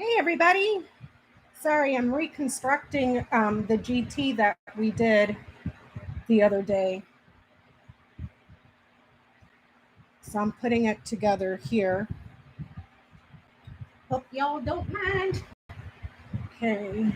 Hey everybody. Sorry, I'm reconstructing the GT that we did the other day. So I'm putting it together here. Hope y'all don't mind. Okay.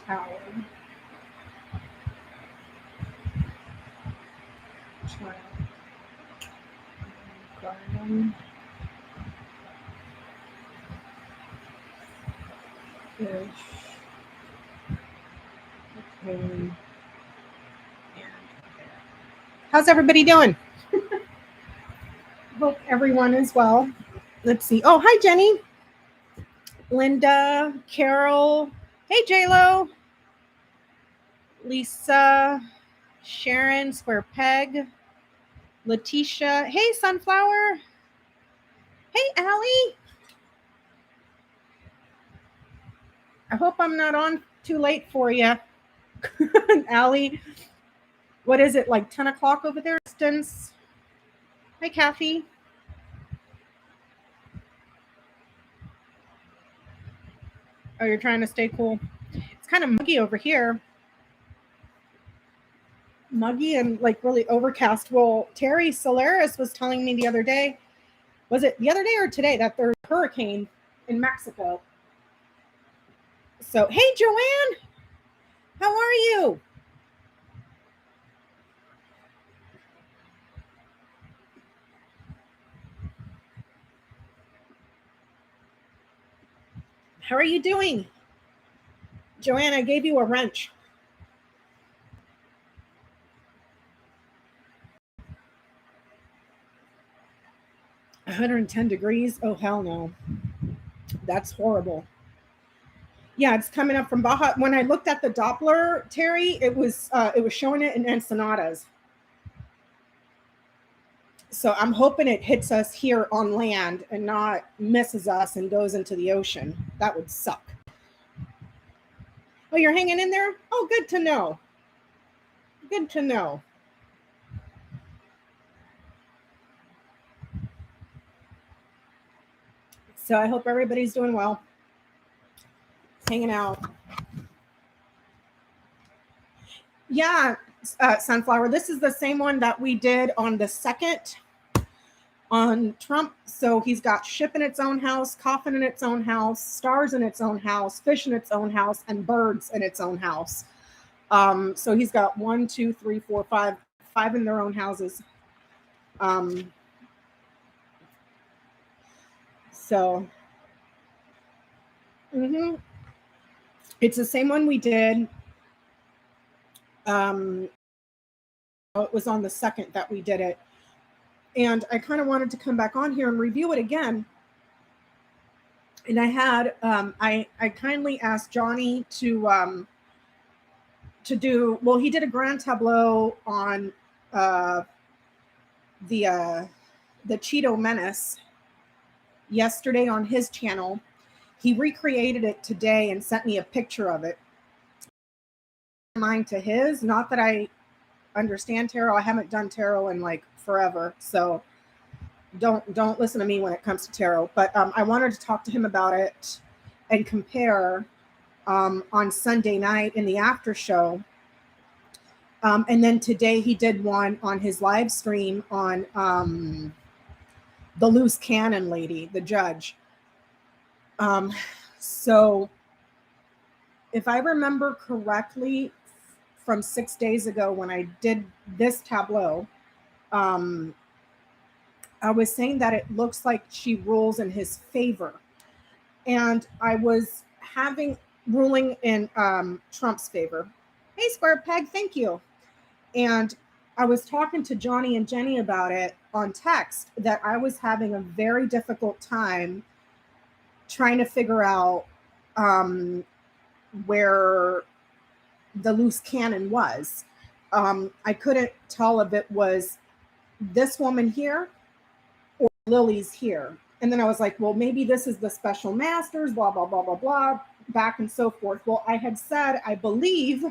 Tower. Child. Garden. Fish. Okay. How's everybody doing? Hope everyone is well. Let's see. Oh, hi, Jenny. Linda, Carol. Hey, J-Lo. Lisa, Sharon, Square Peg. Letitia. Hey, Sunflower. Hey, Allie. I hope I'm not on too late for you. Allie, what is it, like 10 o'clock over there? Distance. Hi, Kathy. Oh, you're trying to stay cool. It's kind of muggy over here. Muggy and like really overcast. Well, Terry Solaris was telling me the other day, was it the other day or today, that there's a hurricane in Mexico. So, hey, Joanne, how are you? How are you doing? Joanne, I gave you a wrench. $110. Oh, hell no. That's horrible. Yeah, it's coming up from Baja. When I looked at the Doppler, Terry, it was showing it in Ensenadas. So I'm hoping it hits us here on land and not misses us and goes into the ocean. That would suck. Oh, you're hanging in there? Oh, good to know. Good to know. So I hope everybody's doing well. Hanging out. Yeah, Sunflower. This is the same one that we did on the 2nd on Trump. So he's got ship in its own house, coffin in its own house, stars in its own house, fish in its own house, and birds in its own house. So he's got 1, 2, 3, 4, 5 in their own houses. So it's the same one we did. It was on the 2nd that we did it. And I kind of wanted to come back on here and review it again. And I had, I kindly asked Johnny to do, well, he did a grand tableau on the Cheeto Menace yesterday on his channel. He recreated it today and sent me a picture of it. Mine to his, not that I understand tarot. I haven't done tarot in like forever, so don't listen to me when it comes to tarot. But I wanted to talk to him about it and compare on Sunday night in the after show. And then today he did one on his live stream on the loose cannon lady, the judge. So if I remember correctly, from 6 days ago when I did this tableau, I was saying that it looks like she rules in his favor. And I was having ruling in Trump's favor. Hey, Square Peg, thank you. And I was talking to Johnny and Jenny about it on text, that I was having a very difficult time trying to figure out where the loose cannon was. I couldn't tell if it was this woman here or Lily's here. And then I was like, well, maybe this is the special masters, blah, blah, blah, blah, blah, back and so forth. Well, I had said, I believe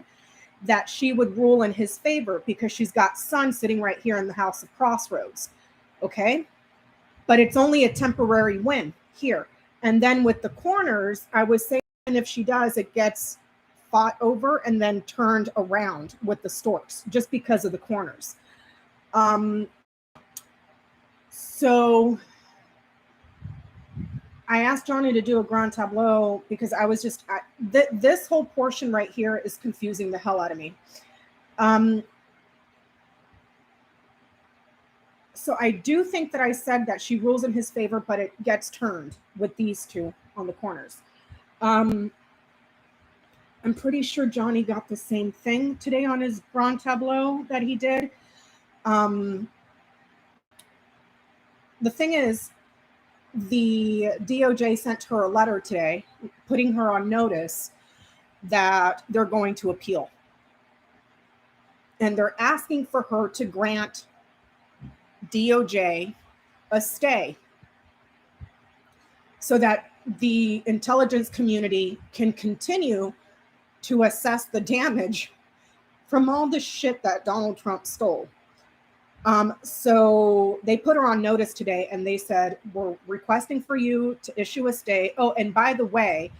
that she would rule in his favor because she's got Sun sitting right here in the House of Crossroads. Okay. But it's only a temporary win here. And then with the corners, I was saying if she does, it gets fought over and then turned around with the storks just because of the corners. So I asked Johnny to do a grand tableau because I was just, this whole portion right here is confusing the hell out of me. So I do think that I said that she rules in his favor, but it gets turned with these two on the corners. I'm pretty sure Johnny got the same thing today on his grand tableau that he did. The thing is, the DOJ sent her a letter today putting her on notice that they're going to appeal. And they're asking for her to grant DOJ a stay so that the intelligence community can continue to assess the damage from all the shit that Donald Trump stole. So they put her on notice today and they said, we're requesting for you to issue a stay. Oh, and by the way,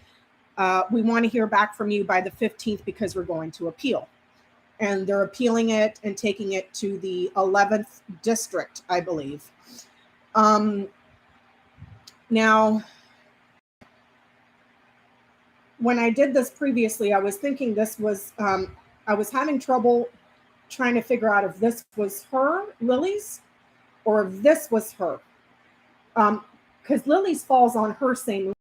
we want to hear back from you by the 15th because we're going to appeal. And they're appealing it and taking it to the 11th district, I believe. Now, when I did this previously, I was thinking this was, I was having trouble trying to figure out if this was her, Lily's, or if this was her. Because Lily's falls on her same.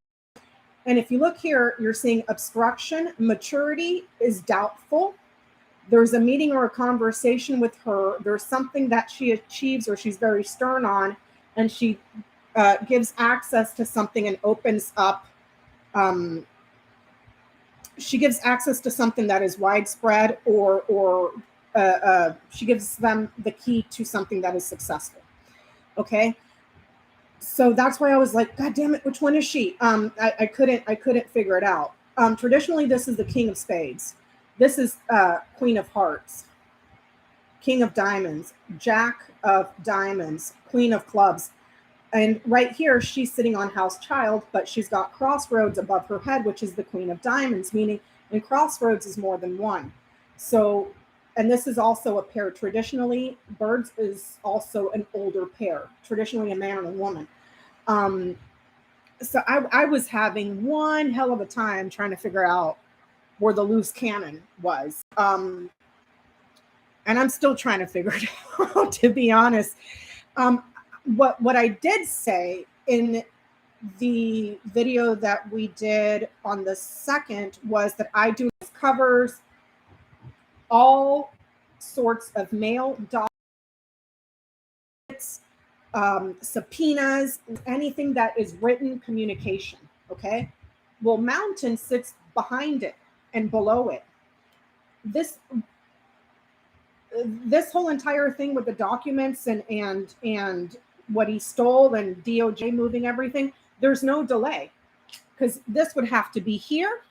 And if you look here, you're seeing obstruction, maturity is doubtful. There's a meeting or a conversation with her. There's something that she achieves or she's very stern on, and she gives access to something and opens up. She gives access to something that is widespread, or she gives them the key to something that is successful. Okay. So that's why I was like, God damn it, which one is she? I couldn't figure it out. Traditionally, this is the King of Spades. This is Queen of Hearts, King of Diamonds, Jack of Diamonds, Queen of Clubs. And right here, she's sitting on House Child, but she's got Crossroads above her head, which is the Queen of Diamonds, meaning in Crossroads is more than one. So, and this is also a pair. Traditionally, birds is also an older pair, traditionally a man and a woman. So I was having one hell of a time trying to figure out where the loose cannon was. And I'm still trying to figure it out, to be honest. What I did say in the video that we did on the 2nd was that I do covers all sorts of mail documents, subpoenas, anything that is written communication. Okay. Well, Mountain sits behind it and below it. This whole entire thing with the documents and what he stole and DOJ moving everything, there's no delay because this would have to be here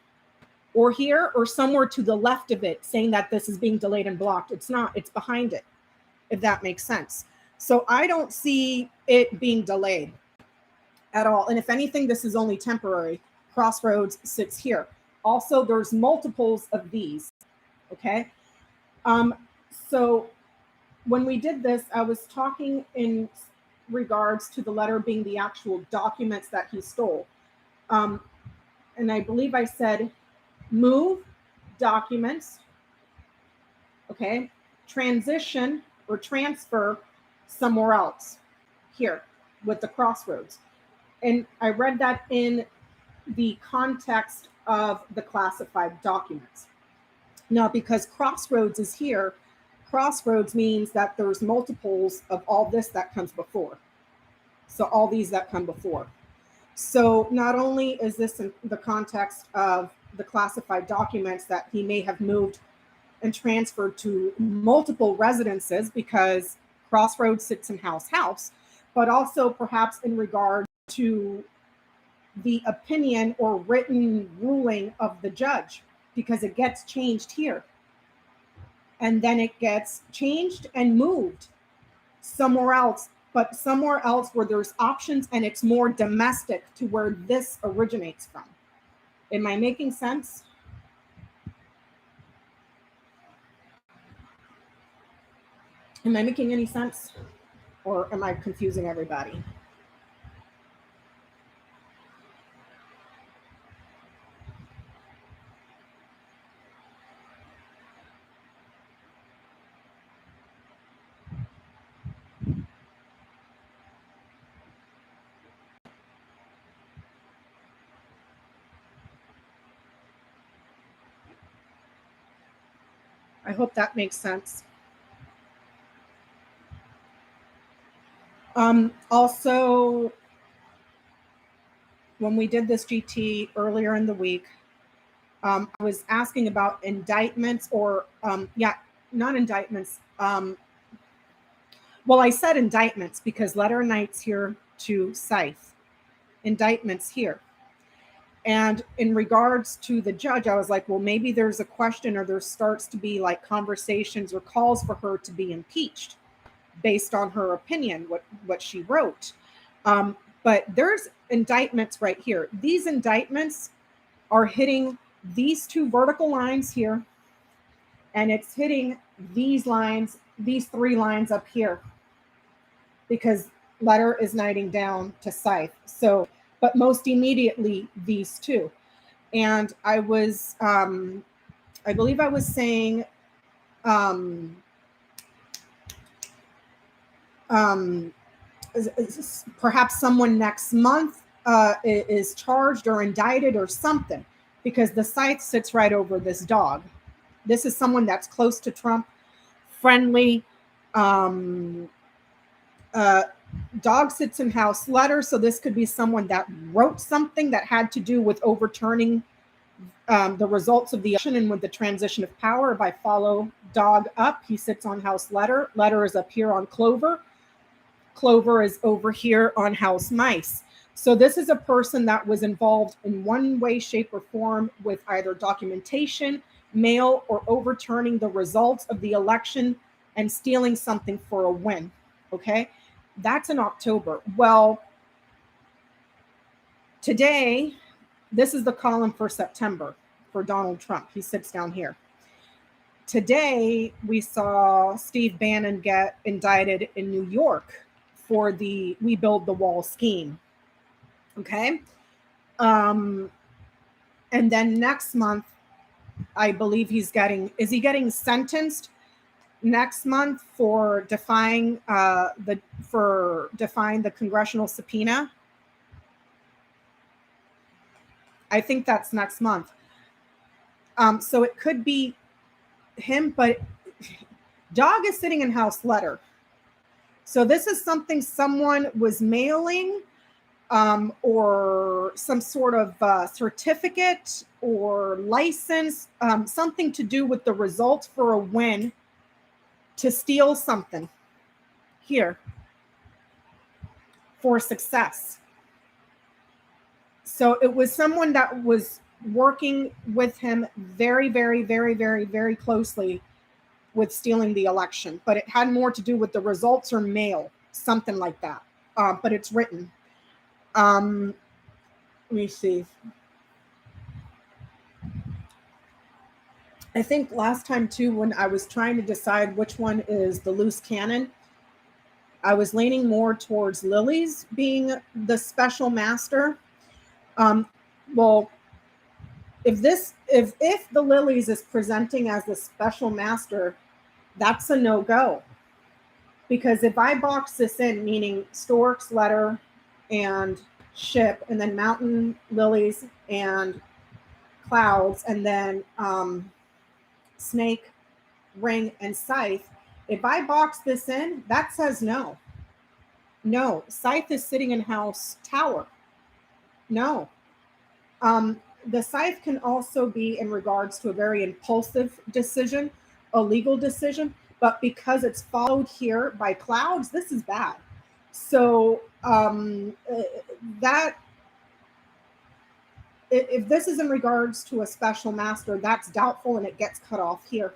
or here or somewhere to the left of it saying that this is being delayed and blocked. It's not, it's behind it, if that makes sense. So I don't see it being delayed at all. And if anything, this is only temporary. Crossroads sits here. Also, there's multiples of these, okay? So when we did this, I was talking in regards to the letter being the actual documents that he stole. And I believe I said move documents, okay, transition or transfer somewhere else here with the crossroads. And I read that in the context of the classified documents. Now, because crossroads is here, crossroads means that there's multiples of all this that comes before. So all these that come before. So not only is this in the context of the classified documents that he may have moved and transferred to multiple residences because crossroads sits in house, but also perhaps in regard to the opinion or written ruling of the judge, because it gets changed here. And then it gets changed and moved somewhere else, but somewhere else where there's options and it's more domestic to where this originates from. Am I making sense? Am I making any sense? Or am I confusing everybody? I hope that makes sense. Also, when we did this GT earlier in the week, I was asking about indictments or, not indictments. Well, I said indictments because letter nights here to Scythe, indictments here. And in regards to the judge, I was like, well, maybe there's a question or there starts to be like conversations or calls for her to be impeached based on her opinion, what she wrote. But there's indictments right here. These indictments are hitting these two vertical lines here, and it's hitting these lines, these three lines up here, because letter is knighting down to Scythe. So, but most immediately these two. And I was, I believe I was saying, perhaps someone next month is charged or indicted or something, because the Scythe sits right over this dog. This is someone that's close to Trump, friendly. Dog sits in house letter, so this could be someone that wrote something that had to do with overturning the results of the election and with the transition of power. If I follow dog up, he sits on house letter. Letter is up here on clover. Clover is over here on house mice. So this is a person that was involved in one way, shape, or form with either documentation, mail, or overturning the results of the election and stealing something for a win. Okay, that's in October. Well, today, this is the column for September for Donald Trump. He sits down here. Today, we saw Steve Bannon get indicted in New York for the We Build the Wall scheme. Okay. And then next month, I believe is he getting sentenced next month for defying the congressional subpoena? I think that's next month. So it could be him, but dog is sitting in house letter. So this is something someone was mailing, or some sort of certificate or license, something to do with the results for a win, to steal something here for success. So it was someone that was working with him very, very, very, very, very closely with stealing the election, but it had more to do with the results or mail, something like that. But it's written. Let me see. I think last time too, when I was trying to decide which one is the loose cannon, I was leaning more towards Lily's being the special master. Well, if the Lilies is presenting as the special master, that's a no-go. Because if I box this in, meaning storks, letter, and ship, and then mountain, lilies, and clouds, and then snake, ring, and scythe, if I box this in, that says no. No, scythe is sitting in house tower. No. The scythe can also be in regards to a very impulsive decision, a legal decision, but because it's followed here by clouds, this is bad. So that if this is in regards to a special master, that's doubtful and it gets cut off here.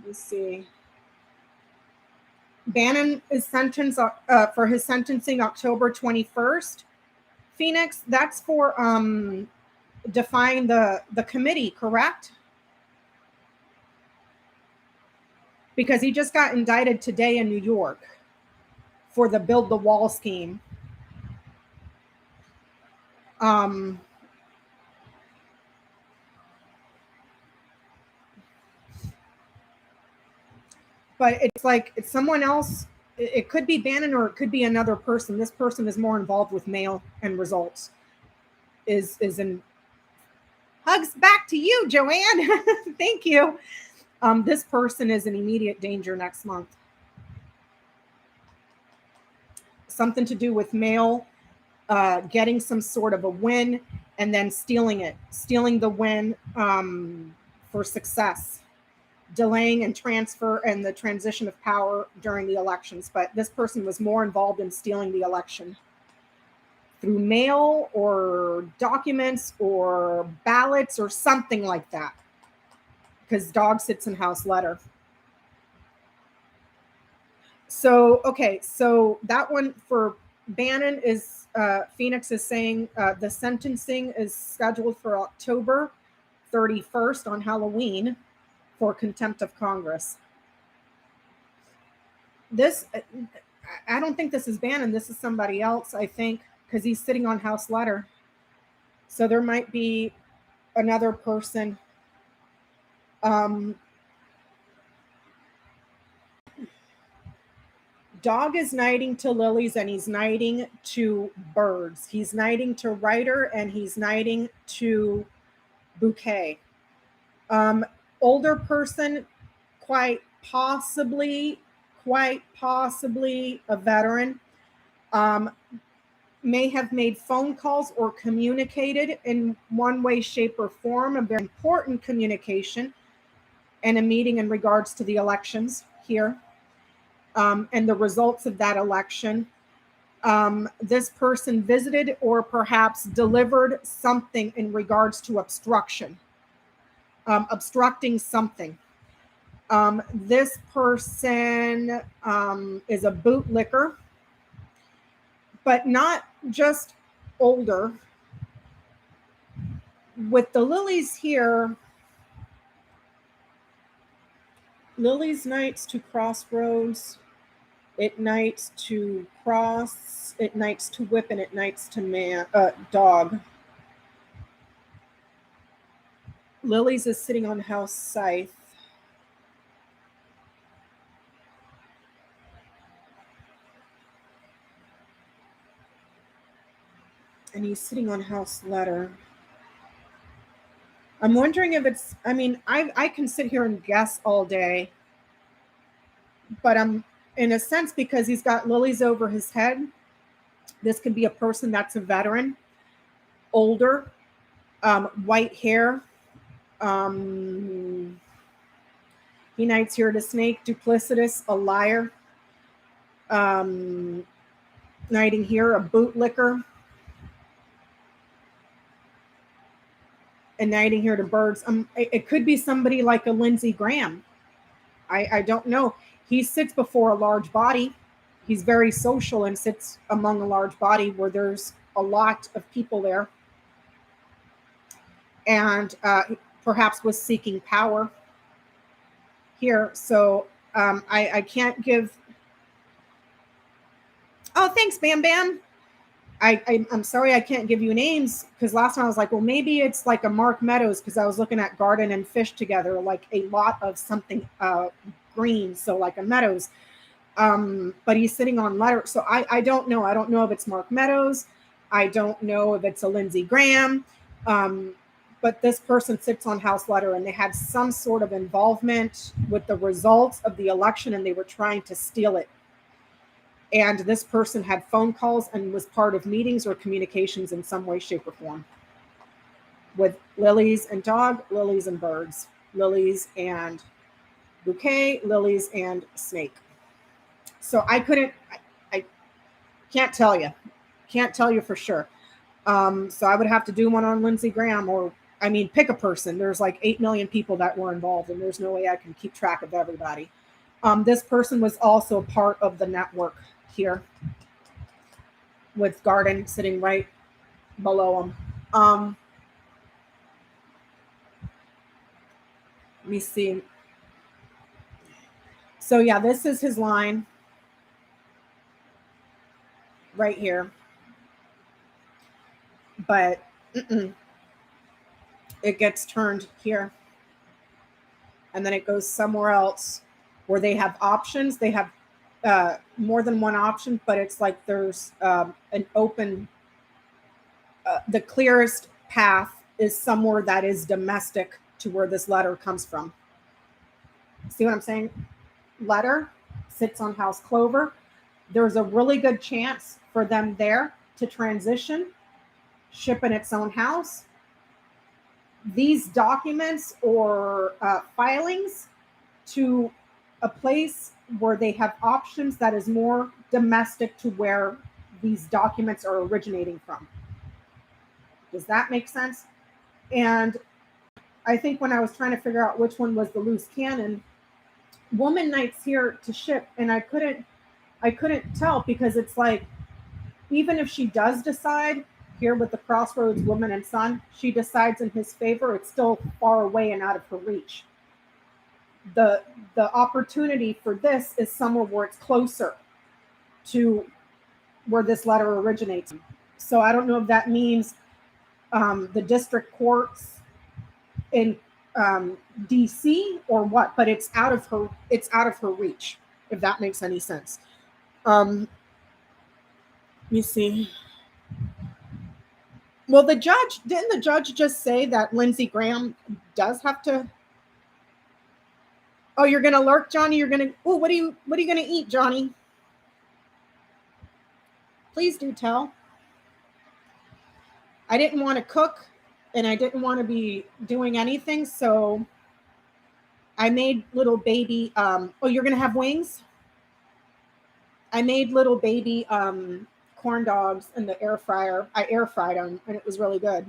Let's see. Bannon is sentenced for his sentencing October 21st. Phoenix, that's for defying the committee, correct? Because he just got indicted today in New York for the Build the Wall scheme. But it's like it's someone else. It could be Bannon or it could be another person. This person is more involved with mail and results. Is in hugs back to you, Joanne. Thank you. This person is in immediate danger next month. Something to do with mail, getting some sort of a win, and then stealing the win for success, delaying and transfer and the transition of power during the elections. But this person was more involved in stealing the election through mail or documents or ballots or something like that, because dog sits in house letter. So, okay, so that one for Bannon is, Phoenix is saying the sentencing is scheduled for October 31st on Halloween for contempt of Congress. This, I don't think this is Bannon. This is somebody else, I think, because he's sitting on house letter. So there might be another person. Dog is knighting to lilies and he's knighting to birds. He's knighting to writer and he's knighting to bouquet. Older person, quite possibly a veteran, may have made phone calls or communicated in one way, shape, or form, a very important communication and a meeting in regards to the elections here. And the results of that election. This person visited or perhaps delivered something in regards to obstruction, obstructing something. This person is a bootlicker, but not just older. With the lilies here, lilies knights to crossroads. It knights to cross, it knights to whip, and it knights to dog. Lilies is sitting on house scythe. And he's sitting on house letter. I'm wondering if it's, I mean, I can sit here and guess all day, but I'm, in a sense, because he's got lilies over his head, this could be a person that's a veteran, older, White hair. He knights here to snake, duplicitous, a liar. Knighting here, a bootlicker. And knighting here to birds. It could be somebody like a Lindsey Graham. I don't know. He sits before a large body. He's very social and sits among a large body where there's a lot of people there. And perhaps was seeking power here. So I can't give. Oh, thanks, Bam Bam. I'm sorry I can't give you names, because last time I was like, well, maybe it's like a Mark Meadows, because I was looking at garden and fish together, like a lot of something green, so like a Meadows. But he's sitting on letter. So I don't know. I don't know if it's Mark Meadows. I don't know if it's a Lindsey Graham. But this person sits on house letter, and they had some sort of involvement with the results of the election, and they were trying to steal it. And this person had phone calls and was part of meetings or communications in some way, shape, or form with lilies and dog, lilies and birds, lilies and bouquet, lilies and snake. So I can't tell you. Can't tell you for sure. So I would have to do one on Lindsey Graham, or, I mean, pick a person. There's like 8 million people that were involved, and there's no way I can keep track of everybody. This person was also part of the network here, with garden sitting right below him. Let me see. So yeah, this is his line right here. But it gets turned here. And then it goes somewhere else where they have options. They have more than one option, but it's like there's an open, the clearest path is somewhere that is domestic to where this letter comes from. See what I'm saying? Letter sits on house clover. There's a really good chance for them there to transition, ship in its own house. These documents or filings to a place where they have options that is more domestic to where these documents are originating from. Does that make sense? And I think when I was trying to figure out which one was the loose cannon, woman knights here to ship, and I couldn't tell, because it's like, even if she does decide here with the crossroads, woman and son, she decides in his favor, it's still far away and out of her reach. The opportunity for this is somewhere where it's closer to where this letter originates. So I don't know if that means the district courts in DC or what, but it's out of her reach, if that makes any sense. Let me see. Well, didn't the judge just say that Lindsey Graham does have to? Oh, you're gonna lurk, Johnny. What are you gonna eat, Johnny? Please do tell. I didn't want to cook, and I didn't want to be doing anything, so I made little baby. Oh, you're gonna have wings? I made little baby corn dogs in the air fryer. I air fried them, and it was really good.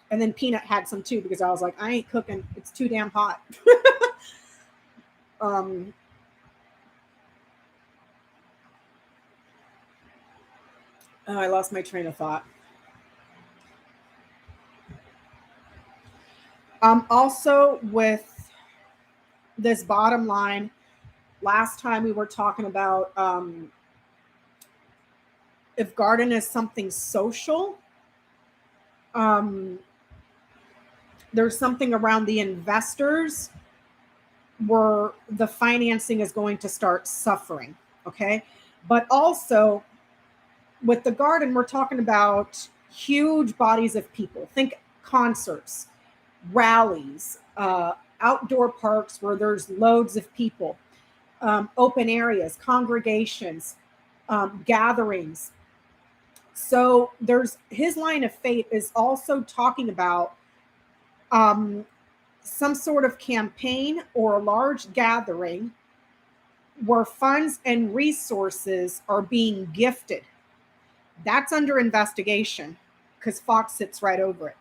And then Peanut had some too, because I was like, I ain't cooking. It's too damn hot. Oh, I lost my train of thought. Also, with this bottom line, last time we were talking about if garden is something social, there's something around the investors where the financing is going to start suffering, okay? But also, with the garden, we're talking about huge bodies of people. Think concerts, rallies, outdoor parks where there's loads of people, open areas, congregations, gatherings. So there's his line of fate is also talking about some sort of campaign or a large gathering where funds and resources are being gifted. That's under investigation because Fox sits right over it.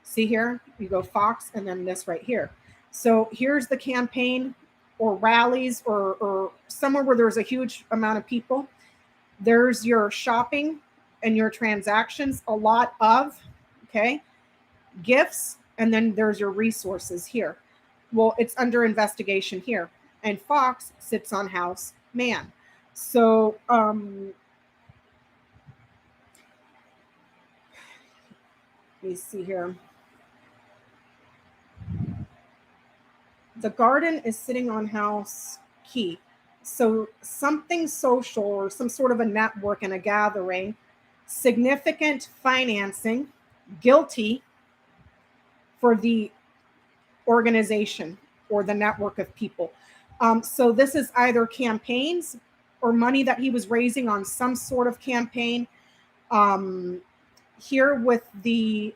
See here, you go Fox and then this right here. So here's the campaign or rallies or somewhere where there's a huge amount of people. There's your shopping and your transactions, a lot of, okay, gifts, and then there's your resources here. Well, it's under investigation here. And Fox sits on House Man. So let me see here. The garden is sitting on House Key. So something social or some sort of a network and a gathering, significant financing, guilty for the organization or the network of people. So this is either campaigns or money that he was raising on some sort of campaign. Here with the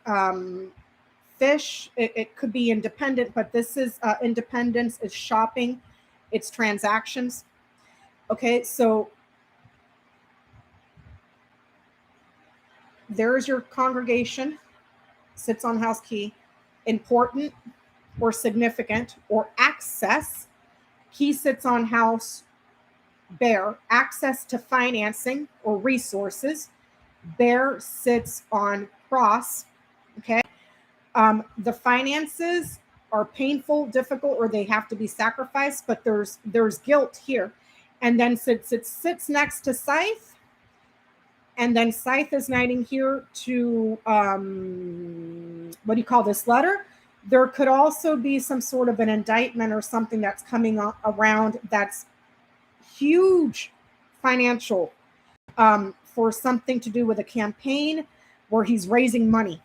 fish, it could be independent, but this is independence is shopping, it's transactions. Okay, so there's your congregation, sits on House Key, important or significant or access. Key sits on House Bear, access to financing or resources. Bear sits on Cross. Okay. The finances are painful, difficult, or they have to be sacrificed, but there's guilt here. And then it sits next to Scythe. And then Scythe is knighting here to, what do you call this letter? There could also be some sort of an indictment or something that's coming around that's huge financial for something to do with a campaign where he's raising money.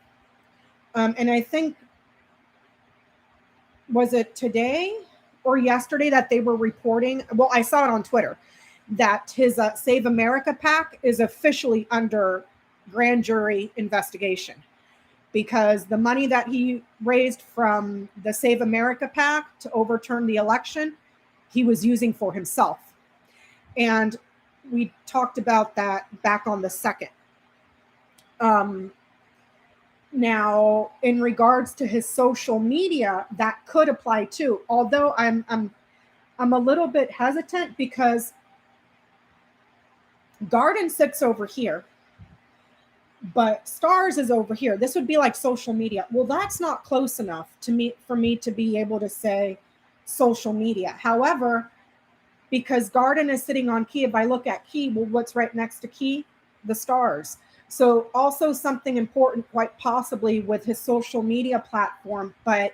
And I think, was it today or yesterday that they were reporting? Well, I saw it on Twitter that his Save America PAC is officially under grand jury investigation because the money that he raised from the Save America PAC to overturn the election, he was using for himself. And we talked about that back on the 2nd. Now, in regards to his social media, that could apply too. Although I'm a little bit hesitant because Garden sits over here, but Stars is over here. This would be like social media. Well, that's not close enough for me to be able to say social media. However, because Garden is sitting on Key, if I look at Key, well, what's right next to Key? The Stars. So also something important, quite possibly with his social media platform, but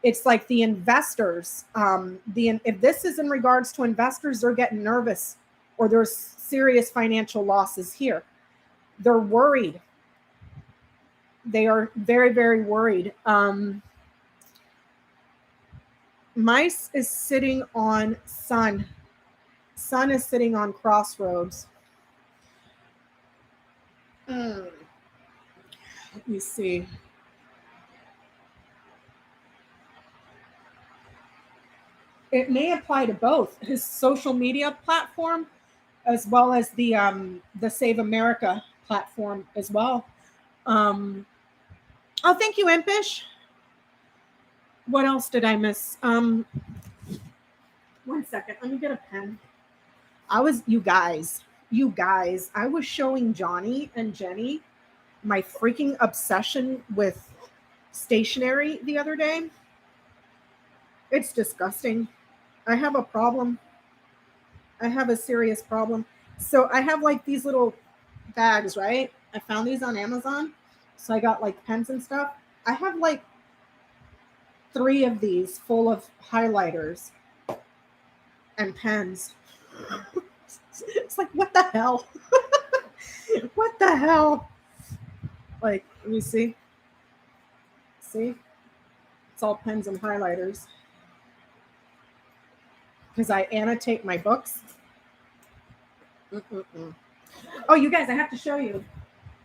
it's like the investors. If this is in regards to investors, they're getting nervous or there's serious financial losses here. They're worried. They are very, very worried. Mice is sitting on Sun. Sun is sitting on Crossroads. Let me see. It may apply to both his social media platform as well as the Save America platform as well. Oh, thank you, Impish. What else did I miss? 1 second. Let me get a pen. You guys, I was showing Johnny and Jenny my freaking obsession with stationery the other day. It's disgusting. I have a problem. I have a serious problem. So I have like these little bags, right? I found these on Amazon. So I got like pens and stuff. I have like 3 of these full of highlighters and pens. It's like, what the hell? What the hell? Like, let me see. See? It's all pens and highlighters. Because I annotate my books. Oh, you guys, I have to show you.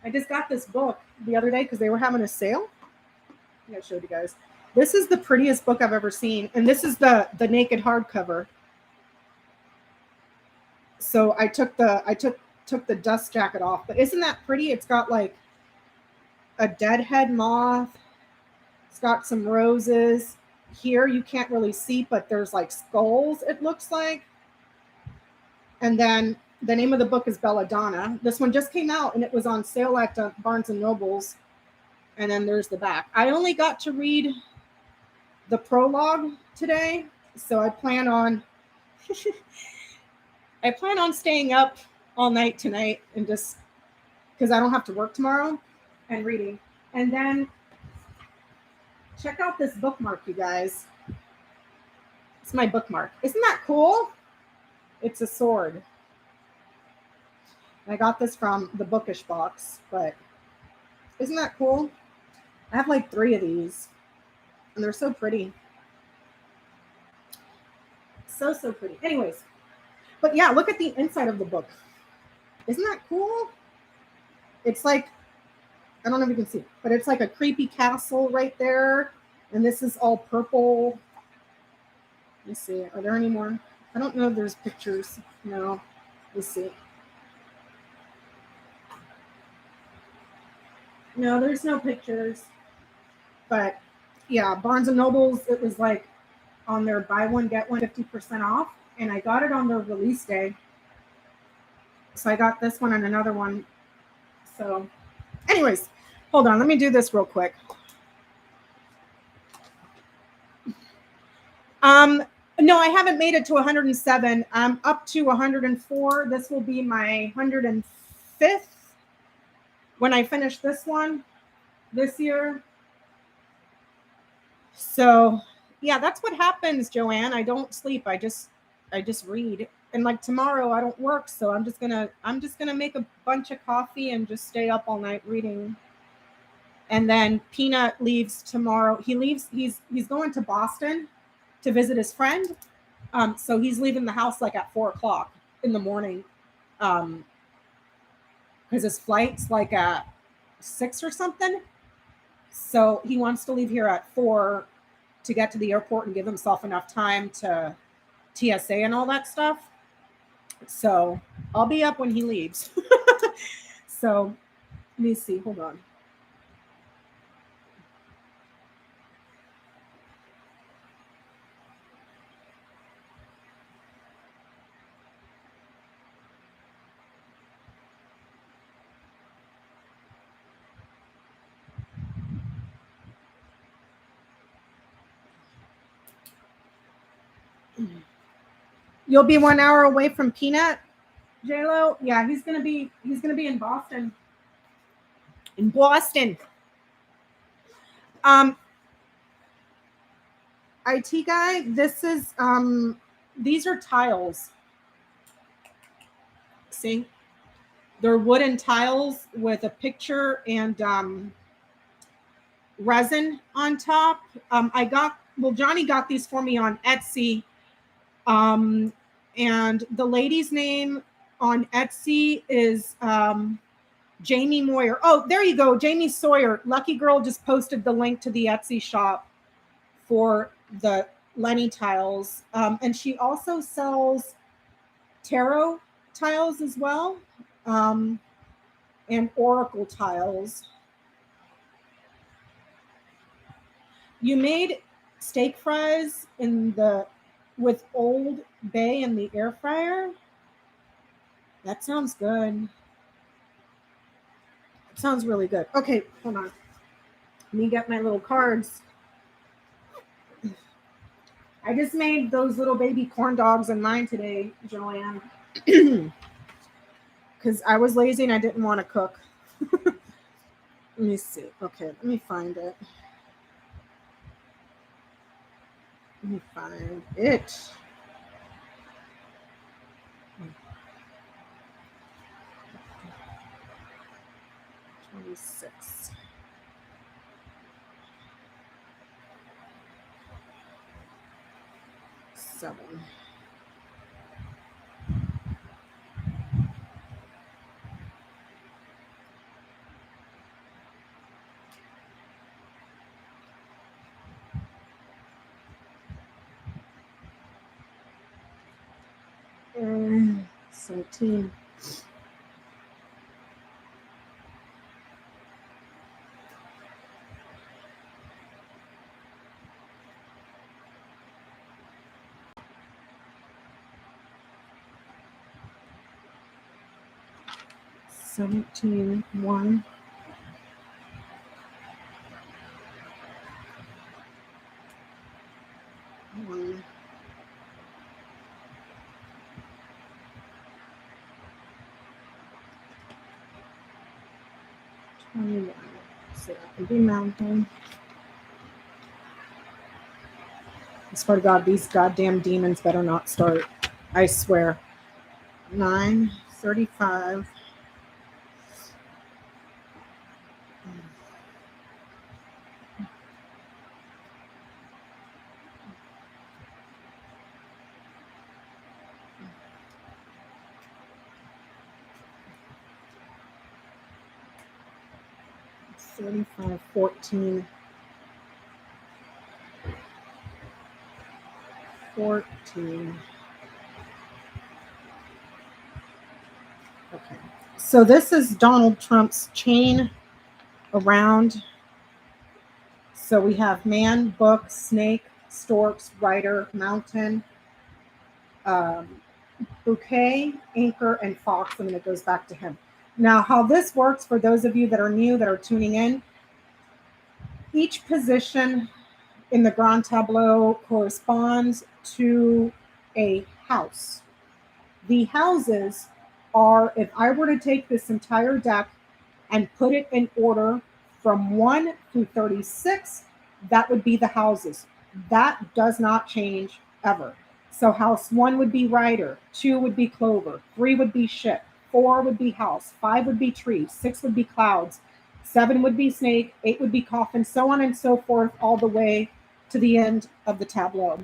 I just got this book the other day because they were having a sale. I think I showed you guys. This is the prettiest book I've ever seen, and this is the naked hardcover. So I took the dust jacket off, but isn't that pretty? It's got like a deadhead moth. It's got some roses. Here you can't really see, but there's like skulls, it looks like. And then the name of the book is Belladonna. This one just came out and it was on sale at Barnes and Nobles. And then there's the back. I only got to read the prologue today, so I plan on staying up all night tonight and just because I don't have to work tomorrow and reading. And then check out this bookmark, you guys. It's my bookmark. Isn't that cool? It's a sword. I got this from the Bookish box, but isn't that cool? I have like 3 of these, and they're so pretty. So pretty. Anyways, but yeah, look at the inside of the book. Isn't that cool? It's like, I don't know if you can see, but it's like a creepy castle right there. And this is all purple. Let me see. Are there any more? I don't know if there's pictures. No. Let's see. No, there's no pictures. But yeah, Barnes and Nobles, it was like on their buy one, get one 50% off. And I got it on their release day. So I got this one and another one. So anyways, hold on. Let me do this real quick. No, I haven't made it to 107. I'm up to 104. This will be my 105th when I finish this one this year. So yeah, that's what happens, Joanne. I don't sleep. I just read. And like tomorrow I don't work, so I'm just gonna make a bunch of coffee and just stay up all night reading. And then Peanut leaves tomorrow. He's going to Boston to visit his friend. So he's leaving the house like at 4:00 in the morning. Because his flight's like at 6 or something. So he wants to leave here at 4 to get to the airport and give himself enough time to TSA and all that stuff. So I'll be up when he leaves. So let me see. Hold on. You'll be 1 hour away from Peanut, J-Lo? Yeah, he's gonna be in Boston. In Boston. IT guy, this is these are tiles. See? They're wooden tiles with a picture and resin on top. Johnny got these for me on Etsy. And the lady's name on Etsy is Jamie Moyer. Oh, there you go. Jamie Sawyer. Lucky Girl just posted the link to the Etsy shop for the Lenny tiles. And she also sells tarot tiles as well. And oracle tiles. You made steak fries with Old Bay in the air fryer. That sounds good. It sounds really good. Okay, hold on. Let me get my little cards. I just made those little baby corn dogs in mine today, Joanne. Because I was lazy and I didn't want to cook. Let me see. Okay, let me find it. Let me find it. $26. $7. 17. One. One. 21. So that can be mountain. I swear to God, these goddamn demons better not start. I swear. 9, 35. $35, 14. 14. Okay. So this is Donald Trump's chain around. So we have man, book, snake, storks, rider, mountain, bouquet, anchor, and fox, and then it goes back to him. Now, how this works for those of you that are new, that are tuning in, each position in the Grand Tableau corresponds to a house. The houses are, if I were to take this entire deck and put it in order from 1 through 36, that would be the houses. That does not change ever. So house 1 would be rider, 2 would be clover, 3 would be ship, 4 would be house, 5 would be tree, 6 would be clouds, 7 would be snake, 8 would be coffin, so on and so forth, all the way to the end of the tableau.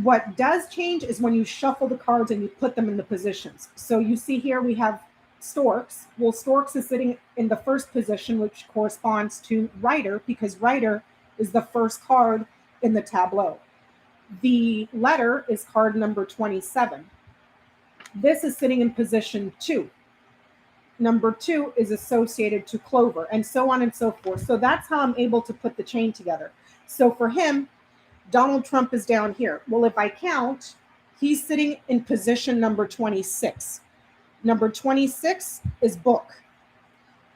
What does change is when you shuffle the cards and you put them in the positions. So you see here we have storks. Well, storks is sitting in the first position, which corresponds to rider, because rider is the first card in the tableau. The letter is card number 27. This is sitting in position 2. Number 2 is associated to clover, and so on and so forth. So that's how I'm able to put the chain together. So for him, Donald Trump is down here. Well, if I count, he's sitting in position number 26. Number 26 is book.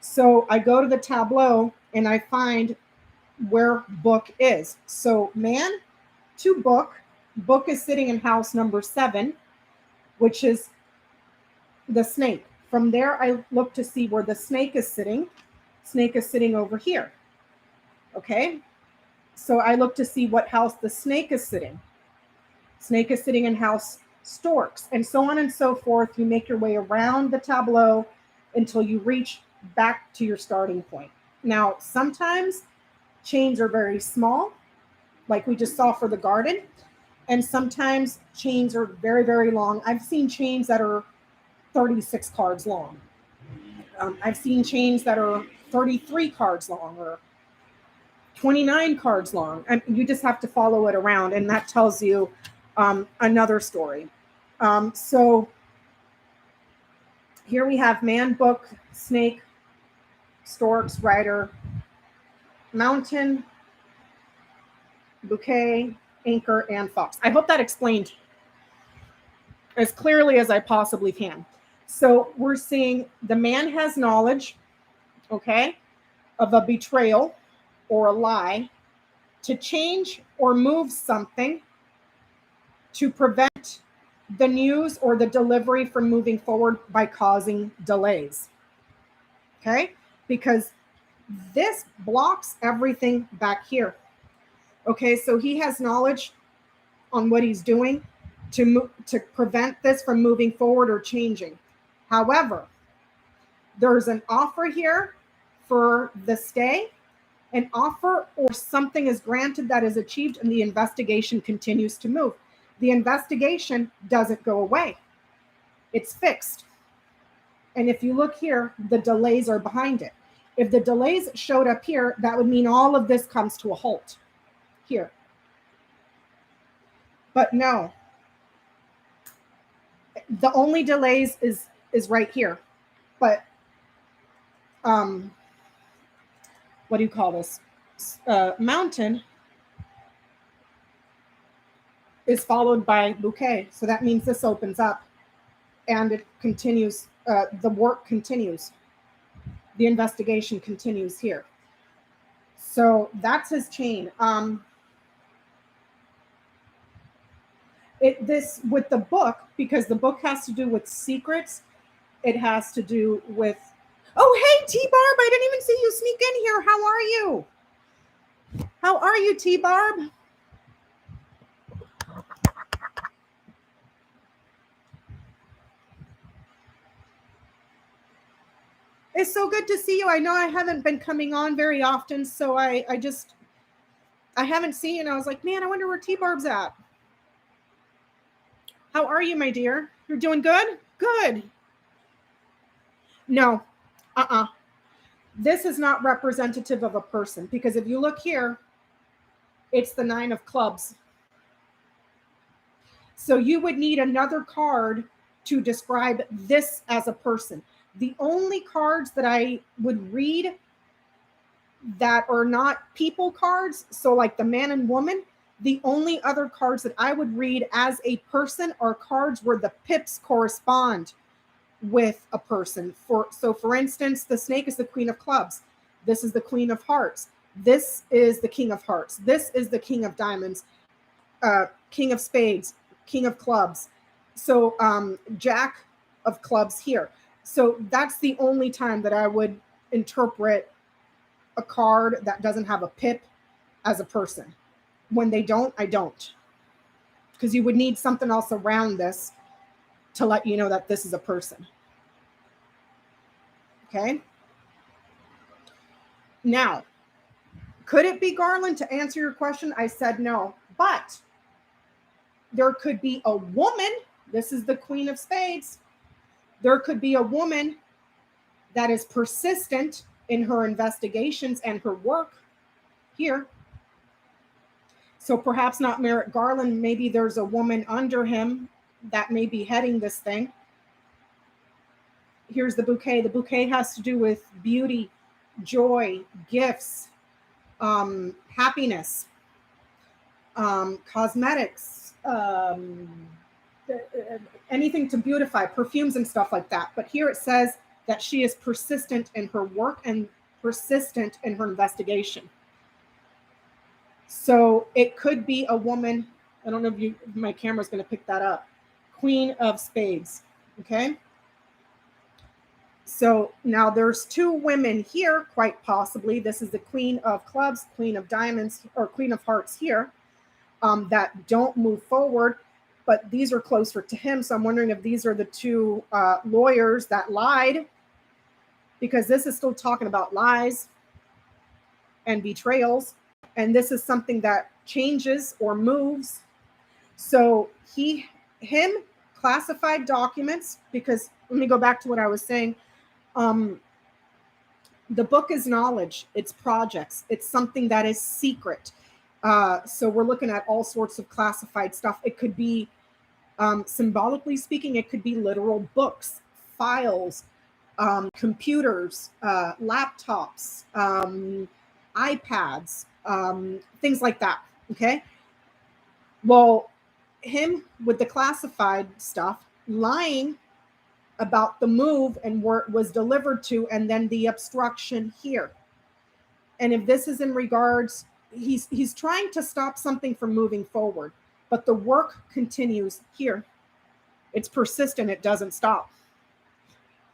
So I go to the tableau and I find where book is. So man to book. Book is sitting in house number 7, which is the snake. From there, I look to see where the snake is sitting. Snake is sitting over here. Okay. So I look to see what house the snake is sitting. Snake is sitting in house storks, and so on and so forth. You make your way around the tableau until you reach back to your starting point. Now, sometimes chains are very small, like we just saw for the garden, and sometimes chains are very, very long. I've seen chains that are 36 cards long. I've seen chains that are 33 cards long or 29 cards long, and you just have to follow it around, and that tells you another story. So here we have man, book, snake, storks, rider, mountain, bouquet, anchor, and fox. I hope that explained as clearly as I possibly can. So we're seeing the man has knowledge, okay, of a betrayal or a lie, to change or move something to prevent the news or the delivery from moving forward by causing delays. Okay? Because this blocks everything back here. Okay, so he has knowledge on what he's doing to prevent this from moving forward or changing. However, there's an offer here for the stay. An offer or something is granted that is achieved, and the investigation continues to move. The investigation doesn't go away. It's fixed. And if you look here, the delays are behind it. If the delays showed up here, that would mean all of this comes to a halt here. But no, the only delays is right here. But what do you call this? Mountain is followed by bouquet. So that means this opens up and it continues. The work continues. The investigation continues here. So that's his chain. This with the book, because the book has to do with secrets. It has to do with. Oh, hey, T-Barb, I didn't even see you sneak in here. How are you? How are you, T-Barb? It's so good to see you. I know I haven't been coming on very often, so I haven't seen you, and I was like, man, I wonder where T-Barb's at. How are you, my dear? You're doing good? Good. No. This is not representative of a person, because if you look here, it's the 9 of clubs. So you would need another card to describe this as a person. The only cards that I would read that are not people cards, so like the man and woman, the only other cards that I would read as a person are cards where the pips correspond with a person. For instance, the snake is the queen of clubs. This is the queen of hearts. This is the king of hearts. This is the king of diamonds, king of spades, king of clubs. So jack of clubs here. So that's the only time that I would interpret a card that doesn't have a pip as a person. When they don't, I don't. Because you would need something else around this to let you know that this is a person. Okay? Now, could it be Garland? To answer your question, I said no. But there could be a woman. This is the queen of spades. There could be a woman that is persistent in her investigations and her work here. So perhaps not Merrick Garland. Maybe there's a woman under him that may be heading this thing. Here's the bouquet. The bouquet has to do with beauty, joy, gifts, happiness, cosmetics, anything to beautify, perfumes and stuff like that. But here it says that she is persistent in her work and persistent in her investigation. So it could be a woman. I don't know if my camera's going to pick that up. Queen of spades. Okay. So now there's 2 women here, quite possibly. This is the queen of clubs, queen of diamonds, or queen of hearts here, that don't move forward. But these are closer to him. So I'm wondering if these are the 2 lawyers that lied, because this is still talking about lies and betrayals. And this is something that changes or moves. So him classified documents, because let me go back to what I was saying. The book is knowledge. It's projects. It's something that is secret. So we're looking at all sorts of classified stuff. It could be, symbolically speaking, it could be literal books, files, computers, laptops, iPads, things like that. Okay. Well, him with the classified stuff, lying about the move and where it was delivered to, and then the obstruction here. And if this is in regards, he's trying to stop something from moving forward, but the work continues here. It's persistent. It doesn't stop.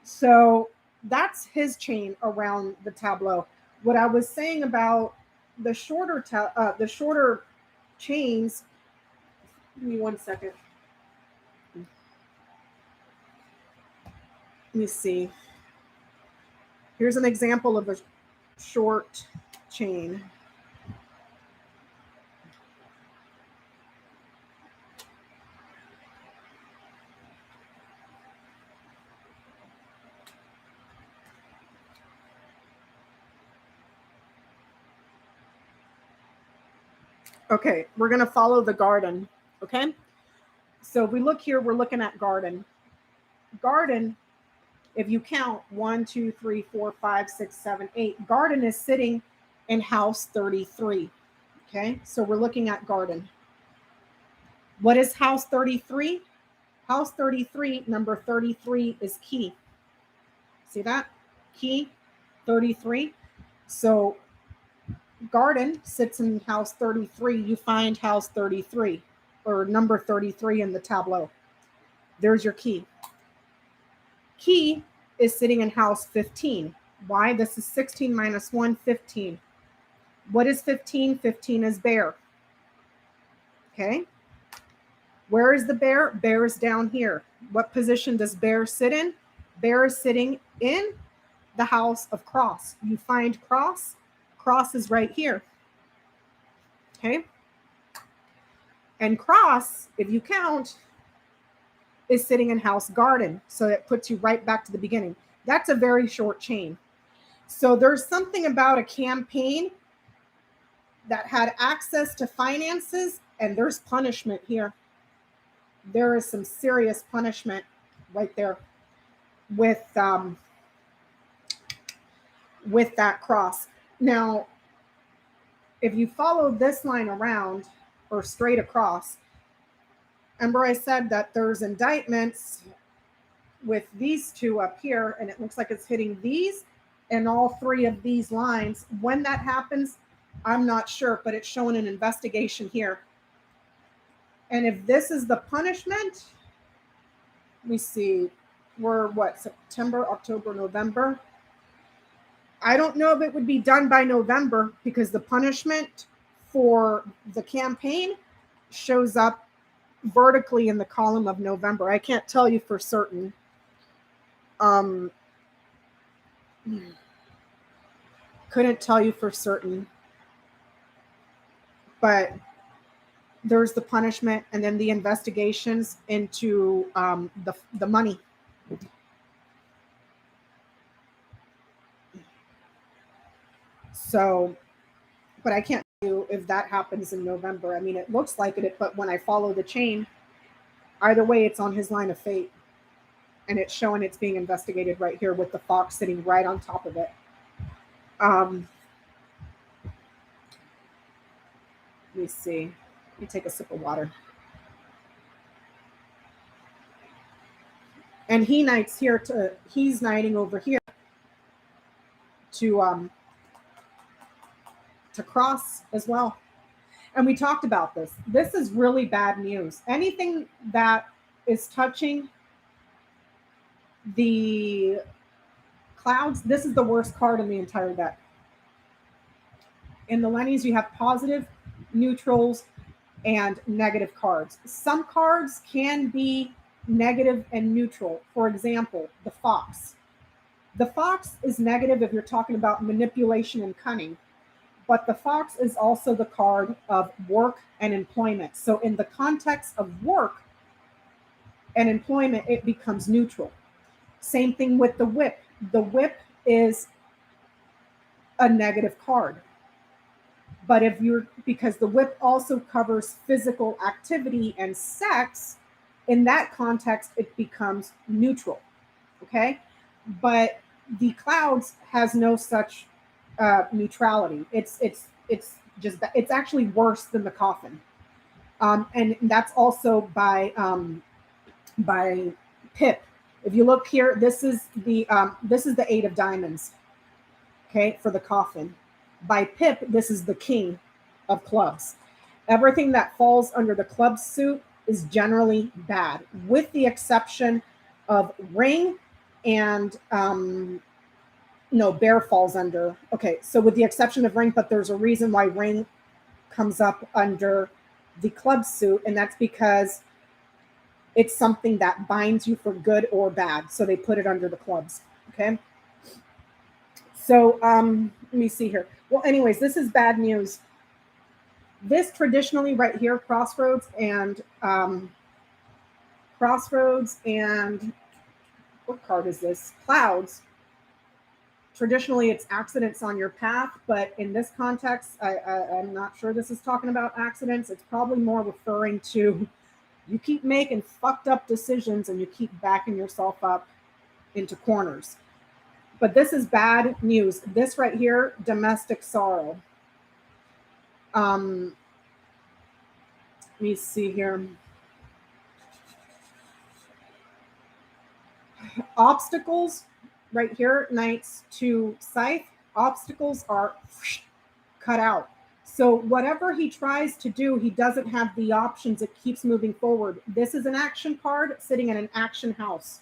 So that's his chain around the tableau. What I was saying about the shorter chains. Give me 1 second. Let me see. Here's an example of a short chain. Okay, we're going to follow the garden. Okay. So if we look here, we're looking at garden. Garden, if you count 1, 2, 3, 4, 5, 6, 7, 8, garden is sitting in house 33. Okay. So we're looking at garden. What is house 33? House 33, number 33 is key. See that? Key 33. So garden sits in house 33. You find house 33 or number 33 in the tableau. There's your key. Key is sitting in house 15. Why? This is 16 minus 1, 15. What is 15? 15 is bear. Okay. Where is the bear? Bear is down here. What position does bear sit in? Bear is sitting in the house of cross. You find cross. Cross is right here. Okay. And cross, if you count, is sitting in house garden. So it puts you right back to the beginning. That's a very short chain. So there's something about a campaign that had access to finances, and there's punishment here. There is some serious punishment right there with that cross. Now, if you follow this line around or straight across, remember I said that there's indictments with these two up here, and it looks like it's hitting these and all three of these lines. When that happens, I'm not sure, but it's showing an investigation here. And if this is the punishment, let me see, we're what, September, October, November. I don't know if it would be done by November because the punishment for the campaign shows up vertically in the column of November. I can't tell you for certain. Couldn't tell you for certain. But there's the punishment and then the investigations into the money. So, but I can't tell you if that happens in November. I mean, it looks like it, but when I follow the chain, either way, it's on his line of fate. And it's showing it's being investigated right here with the fox sitting right on top of it. Let me see. Let me take a sip of water. And he knights here to, he's knighting over here to cross as well. And we talked about this. This is really bad news. Anything that is touching the clouds, this is the worst card in the entire deck. In the Lennies, you have positive, neutrals, and negative cards. Some cards can be negative and neutral. For example, the fox. The fox is negative if you're talking about manipulation and cunning, but the fox is also the card of work and employment. So in the context of work and employment, it becomes neutral. Same thing with the whip. The whip is a negative card. But if you're, because the whip also covers physical activity and sex, in that context, it becomes neutral. Okay. But the clouds has no such neutrality. It's actually worse than the coffin. And that's also by Pip. If you look here, this is the 8 of diamonds. Okay. For the coffin. By Pip, this is the king of clubs. Everything that falls under the club suit is generally bad, with the exception of ring and no, bear falls under. Okay, so with the exception of ring, but there's a reason why ring comes up under the club suit, and that's because it's something that binds you for good or bad. So they put it under the clubs. Okay. So let me see here. Well, anyways, this is bad news. This traditionally right here, crossroads and what card is this? Clouds Traditionally, it's accidents on your path, but in this context, I'm not sure this is talking about accidents. It's probably more referring to you keep making fucked up decisions and you keep backing yourself up into corners. But this is bad news. This right here, domestic sorrow. Let me see here. Obstacles, right here, Knights to Scythe. Obstacles are cut out. So whatever he tries to do, he doesn't have the options. It keeps moving forward. This is an action card sitting in an action house.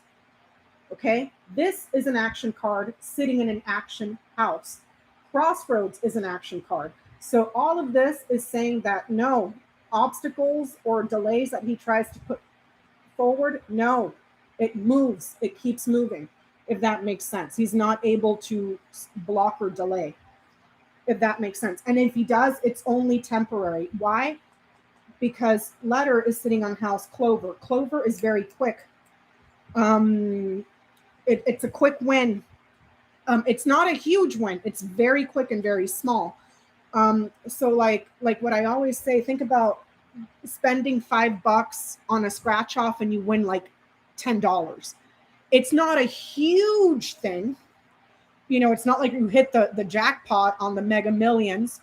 Okay, this is an action card sitting in an action house. Crossroads is an action card. So all of this is saying that no, obstacles or delays that he tries to put forward, no, it moves, it keeps moving, if that makes sense. He's not able to block or delay, if that makes sense. And if he does, it's only temporary. Why? Because letter is sitting on house clover. Clover is very quick. It's a quick win. It's not a huge win. It's very quick and very small. So like what I always say, think about spending $5 on a scratch off and you win like $10. It's not a huge thing. You know, it's not like you hit the jackpot on the Mega Millions,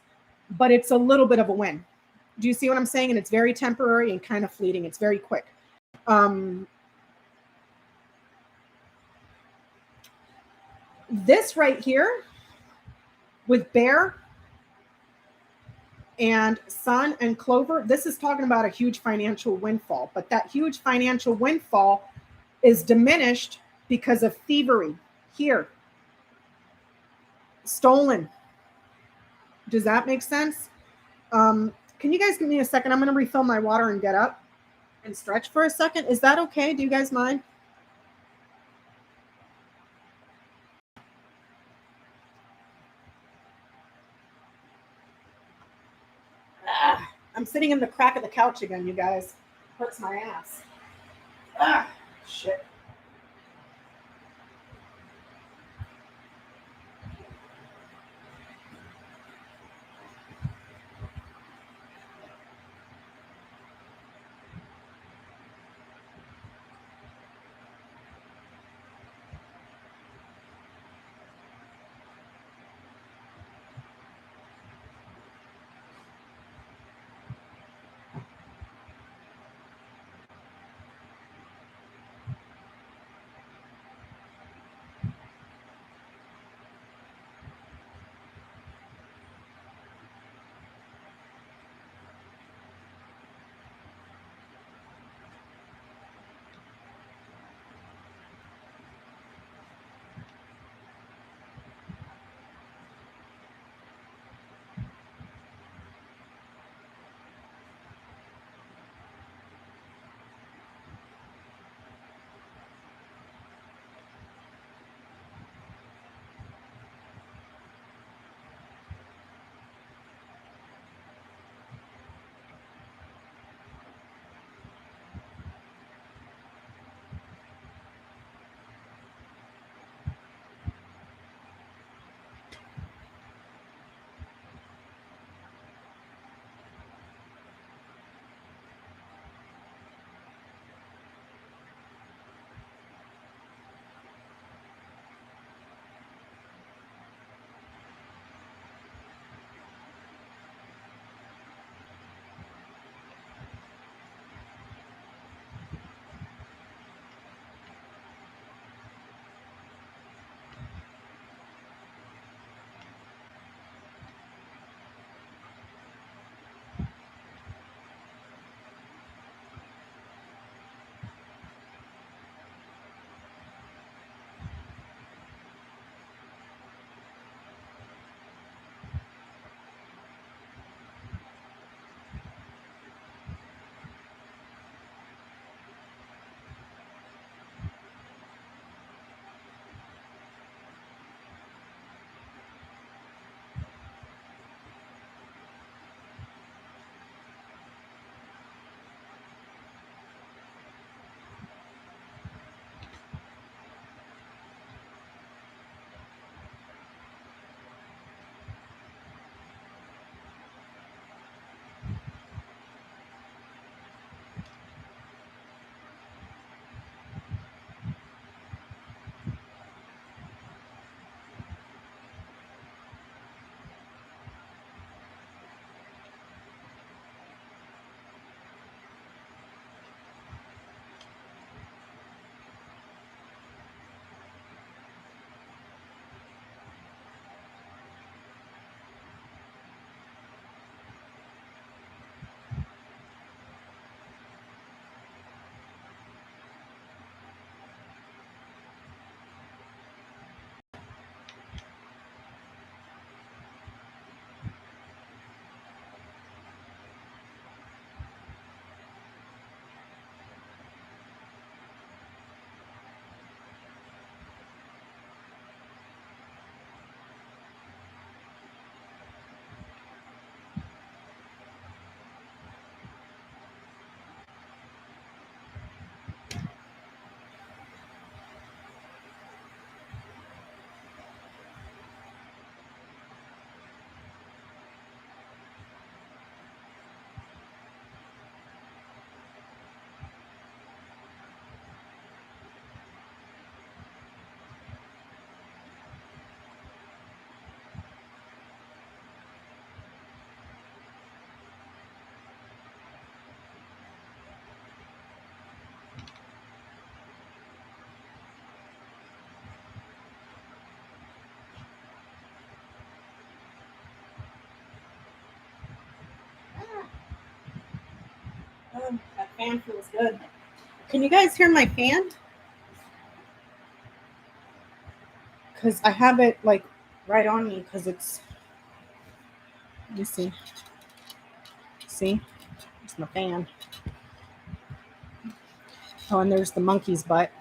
but it's a little bit of a win. Do you see what I'm saying? And it's very temporary and kind of fleeting. It's very quick. This right here with Bear and Sun and Clover, this is talking about a huge financial windfall, but that huge financial windfall is diminished because of thievery here. Stolen. Does that make sense? Can you guys give me a second? I'm going to refill my water and get up and stretch for a second. Is that okay? Do you guys mind? I'm sitting in the crack of the couch again, you guys. Hurts my ass. Shit. That fan feels good. Can you guys hear my fan? Because I have it like right on me because it's, let me see. See? It's my fan. Oh, and there's the monkey's butt.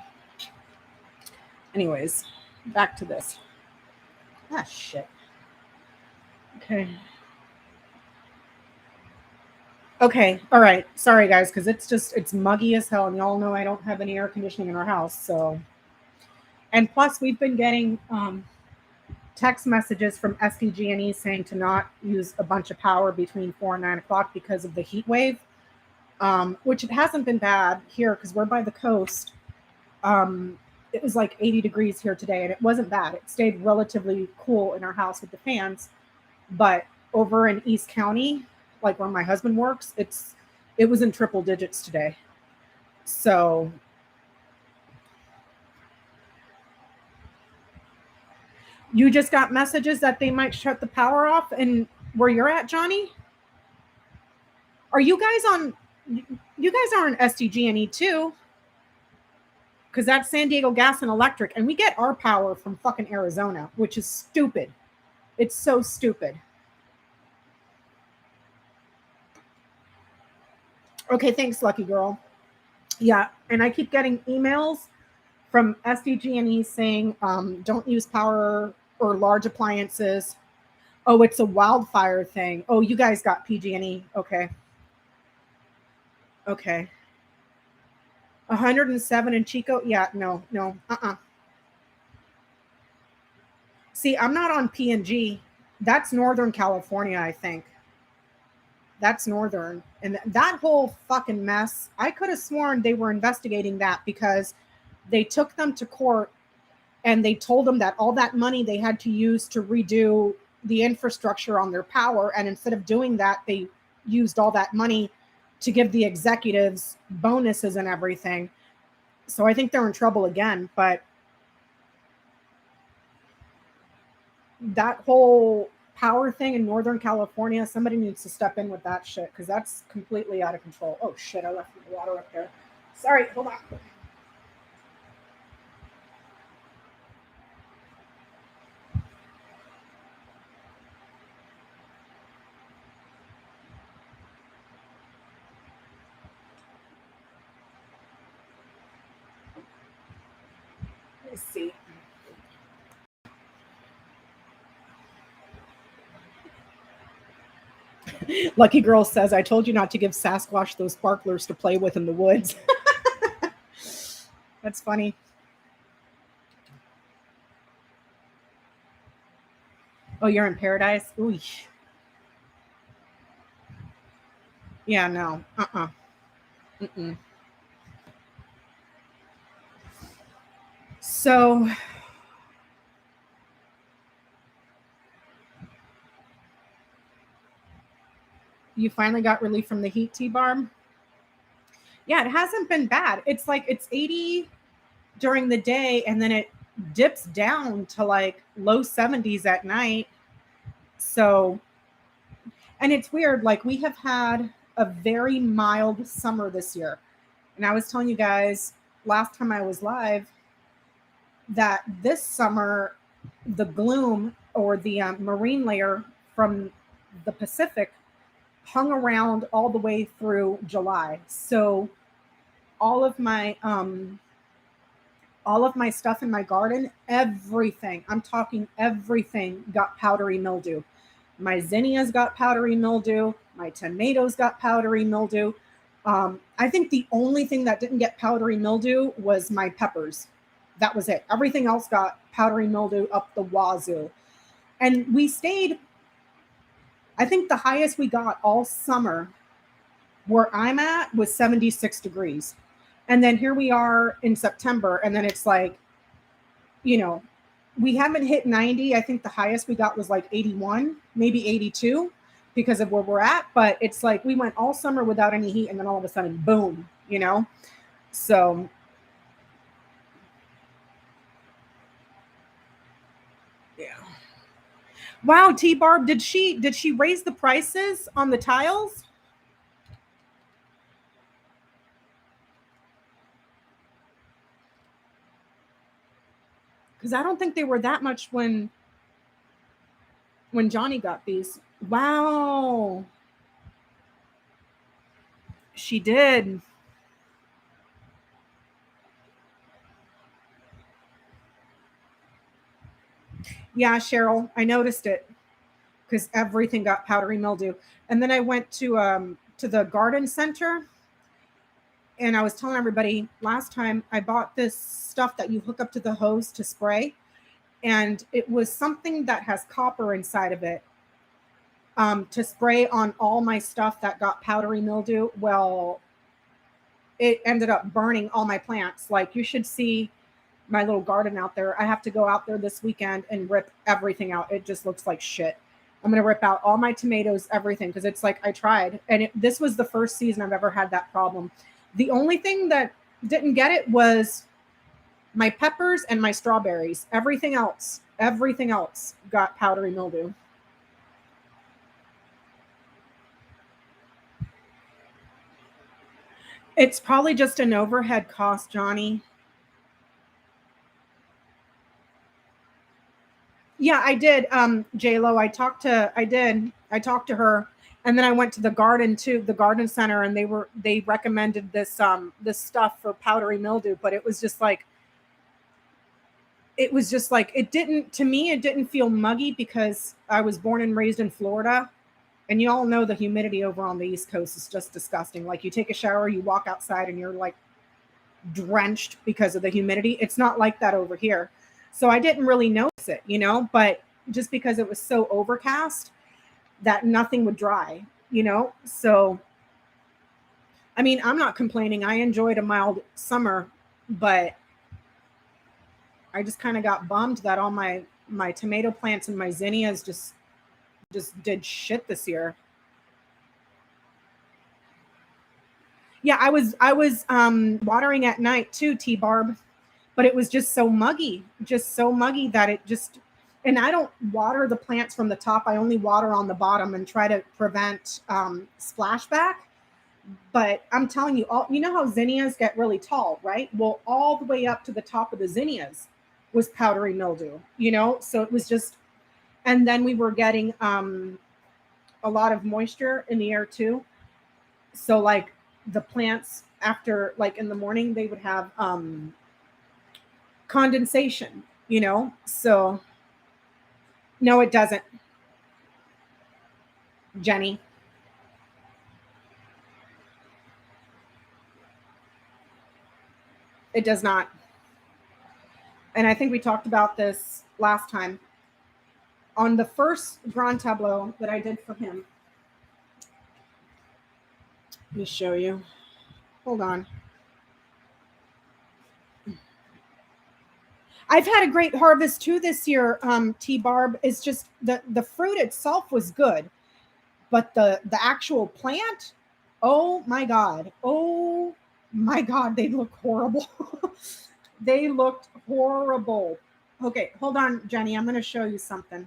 Anyways, back to this. Ah, shit. Okay. Okay. All right. Sorry, guys, because it's muggy as hell. And y'all know I don't have any air conditioning in our house. So, and plus, we've been getting text messages from SDG&E saying to not use a bunch of power between 4 and 9 o'clock because of the heat wave, which it hasn't been bad here because we're by the coast. It was like 80 degrees here today, and it wasn't bad. It stayed relatively cool in our house with the fans. But over in East County, like where my husband works, it was in triple digits today. So you just got messages that they might shut the power off, and where you're at, Johnny? Are you guys on? You guys are on SDG&E too, because that's San Diego Gas and Electric, and we get our power from fucking Arizona, which is stupid. It's so stupid. Okay, thanks, lucky girl. Yeah, and I keep getting emails from SDG&E saying don't use power or large appliances. Oh, it's a wildfire thing. Oh, you guys got PG&E. Okay. Okay. 107 in Chico? Yeah, no. See, I'm not on P&G. That's Northern California, I think. That's Northern. And that whole fucking mess, I could have sworn they were investigating that because they took them to court and they told them that all that money they had to use to redo the infrastructure on their power. And instead of doing that, they used all that money to give the executives bonuses and everything. So I think they're in trouble again. But that whole power thing in Northern California, somebody needs to step in with that shit because that's completely out of control. Oh shit, I left my water up there. Sorry, hold on. Let's see. Lucky Girl says, I told you not to give Sasquatch those sparklers to play with in the woods. That's funny. Oh, you're in paradise? Ooh. Yeah, no. Mm-mm. So you finally got relief from the heat, T-Barb? Yeah, it hasn't been bad. It's like it's 80 during the day and then it dips down to like low 70s at night. So, and it's weird. Like we have had a very mild summer this year. And I was telling you guys last time I was live that this summer, the gloom or the marine layer from the Pacific hung around all the way through July. So all of my stuff in my garden, everything, I'm talking everything, got powdery mildew. My zinnias got powdery mildew. My tomatoes got powdery mildew. I think the only thing that didn't get powdery mildew was my peppers. That was it. Everything else got powdery mildew up the wazoo. And we stayed, I think the highest we got all summer where I'm at was 76 degrees. And then here we are in September, and then it's like, you know, we haven't hit 90. I think the highest we got was like 81, maybe 82 because of where we're at. But it's like we went all summer without any heat, and then all of a sudden, boom, you know? So yeah. Wow, T-Barb, did she raise the prices on the tiles? because I don't think they were that much when Johnny got these. Wow. She did. Yeah, Cheryl, I noticed it because everything got powdery mildew. And then I went to the garden center, and I was telling everybody last time I bought this stuff that you hook up to the hose to spray, and it was something that has copper inside of it, to spray on all my stuff that got powdery mildew. Well, it ended up burning all my plants. Like, you should see my little garden out there. I have to go out there this weekend and rip everything out. It just looks like shit. I'm going to rip out all my tomatoes, everything, because it's like I tried. And this was the first season I've ever had that problem. The only thing that didn't get it was my peppers and my strawberries. Everything else got powdery mildew. It's probably just an overhead cost, Johnny. Yeah, I did. J-Lo, I talked to her, and then I went to the garden too, the garden center, and they recommended this stuff for powdery mildew, but it was just like it didn't, to me, it didn't feel muggy because I was born and raised in Florida, and you all know the humidity over on the East Coast is just disgusting. Like, you take a shower, you walk outside, and you're like drenched because of the humidity. It's not like that over here. So I didn't really notice it, but just because it was so overcast that nothing would dry. So, I mean, I'm not complaining. I enjoyed a mild summer, but I just kind of got bummed that all my tomato plants and my zinnias just did shit this year. Yeah, I was watering at night too, T-Barb, but it was just so muggy that it just, and I don't water the plants from the top. I only water on the bottom and try to prevent splashback. But I'm telling you, all, you know how zinnias get really tall, right? Well, all the way up to the top of the zinnias was powdery mildew. So it was just, and then we were getting a lot of moisture in the air too. So like the plants after, like in the morning, they would have condensation. So no, it doesn't, Jenny. It does not. And I think we talked about this last time. On the first grand tableau that I did for him, let me show you. Hold on. I've had a great harvest too this year, T Barb. It's just the fruit itself was good, but the actual plant, oh my god. Oh my god, they look horrible. They looked horrible. Okay, hold on, Jenny. I'm gonna show you something.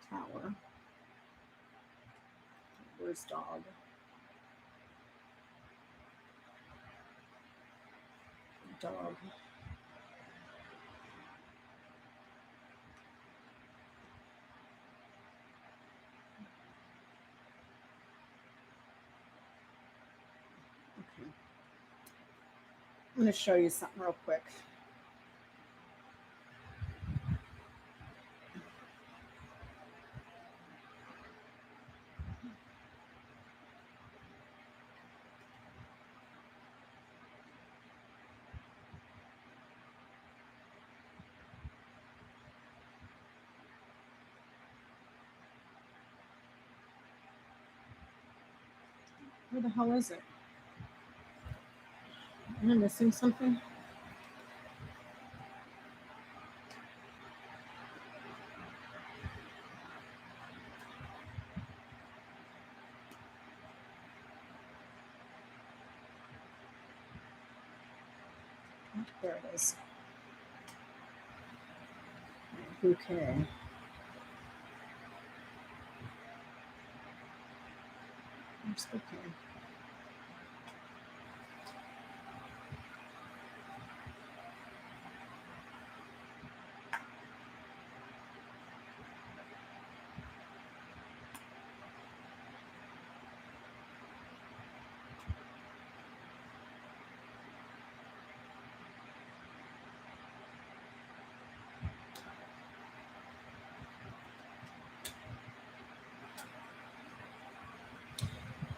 Tower. Where's dog? Dog. Okay. I'm going to show you something real quick. Where the hell is it? Am I missing something? There it is. Bouquet. Where's bouquet?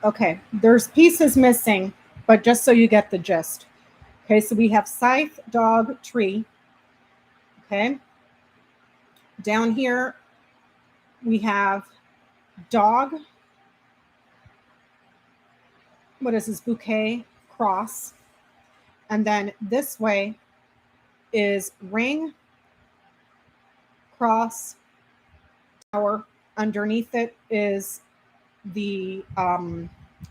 Okay, there's pieces missing, but just so you get the gist. Okay, so we have scythe, dog, tree. Okay. Down here, we have dog. What is this? Bouquet, cross. And then this way is ring, cross, tower. Underneath it is the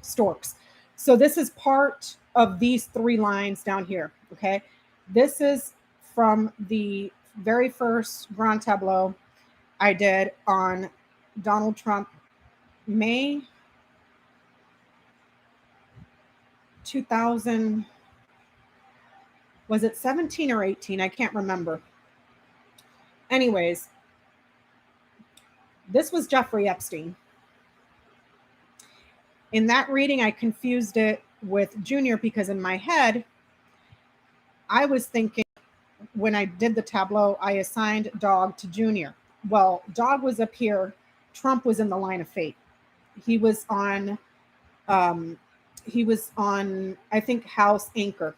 storks. So this is part of these three lines down here. Okay. This is from the very first grand tableau I did on Donald Trump, May 2000. Was it 17 or 18? I can't remember. Anyways, this was Jeffrey Epstein. In that reading, I confused it with Junior because in my head, I was thinking when I did the tableau, I assigned dog to Junior. Well, dog was up here. Trump was in the line of fate. He was on, I think, house anchor.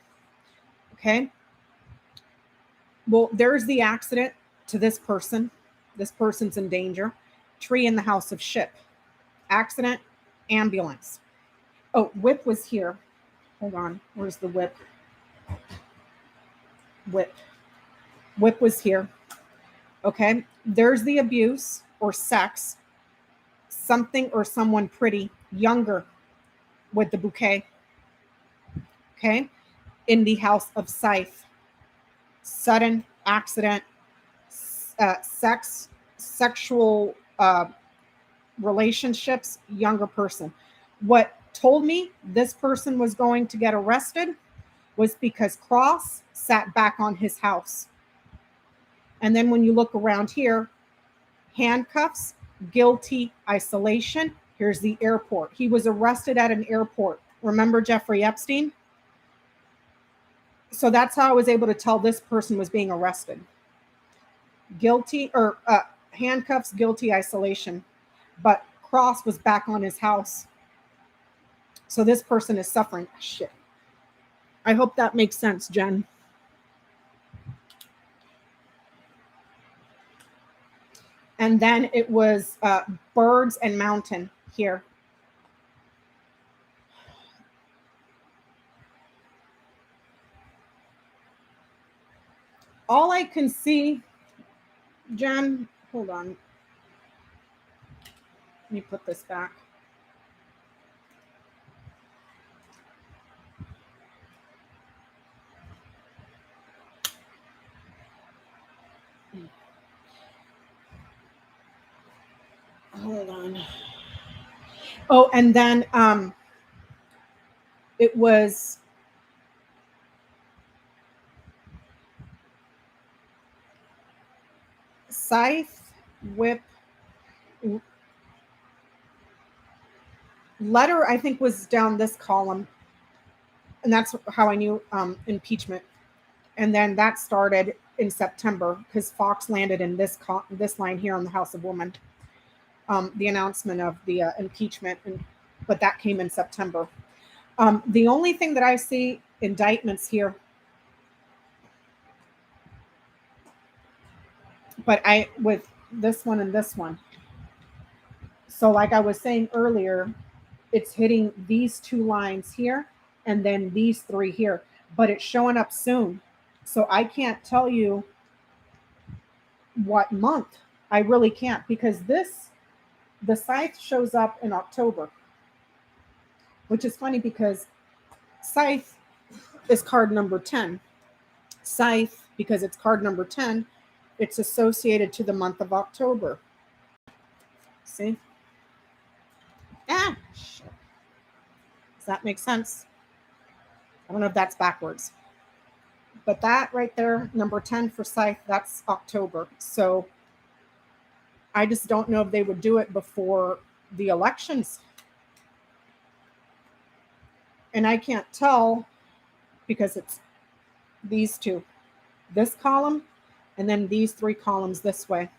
Okay. Well, there's the accident to this person. This person's in danger. Tree in the house of ship. Accident, ambulance. Oh, whip was here. Hold on. Where's the whip? Whip was here. Okay. There's the abuse or sex. Something or someone pretty, younger with the bouquet. Okay. In the house of scythe. Sudden accident, sexual relationships, younger person. What told me this person was going to get arrested was because Cross sat back on his house. And then when you look around here, handcuffs, guilty, isolation. Here's the airport. He was arrested at an airport. Remember Jeffrey Epstein? So that's how I was able to tell this person was being arrested. Guilty or handcuffs, guilty, isolation. But Cross was back on his house. So this person is suffering. Shit. I hope that makes sense, Jen. And then it was birds and mountain here. All I can see, Jen, hold on. Let me put this back. Hold on. Oh, and then it was scythe, whip, letter, I think, was down this column. And that's how I knew impeachment. And then that started in September because Fox landed in this line here on the House of Women. The announcement of the impeachment, but that came in September. The only thing that I see, indictments here, but with this one and this one. So like I was saying earlier, it's hitting these two lines here and then these three here, but it's showing up soon. So I can't tell you what month. I really can't, because the scythe shows up in October, which is funny because scythe is card number 10. Scythe, because it's card number 10, it's associated to the month of October. See? Shit. Does that make sense? I don't know if that's backwards. But that right there, number 10 for scythe, that's October. So I just don't know if they would do it before the elections. And I can't tell because it's these two. This column and then these three columns this way.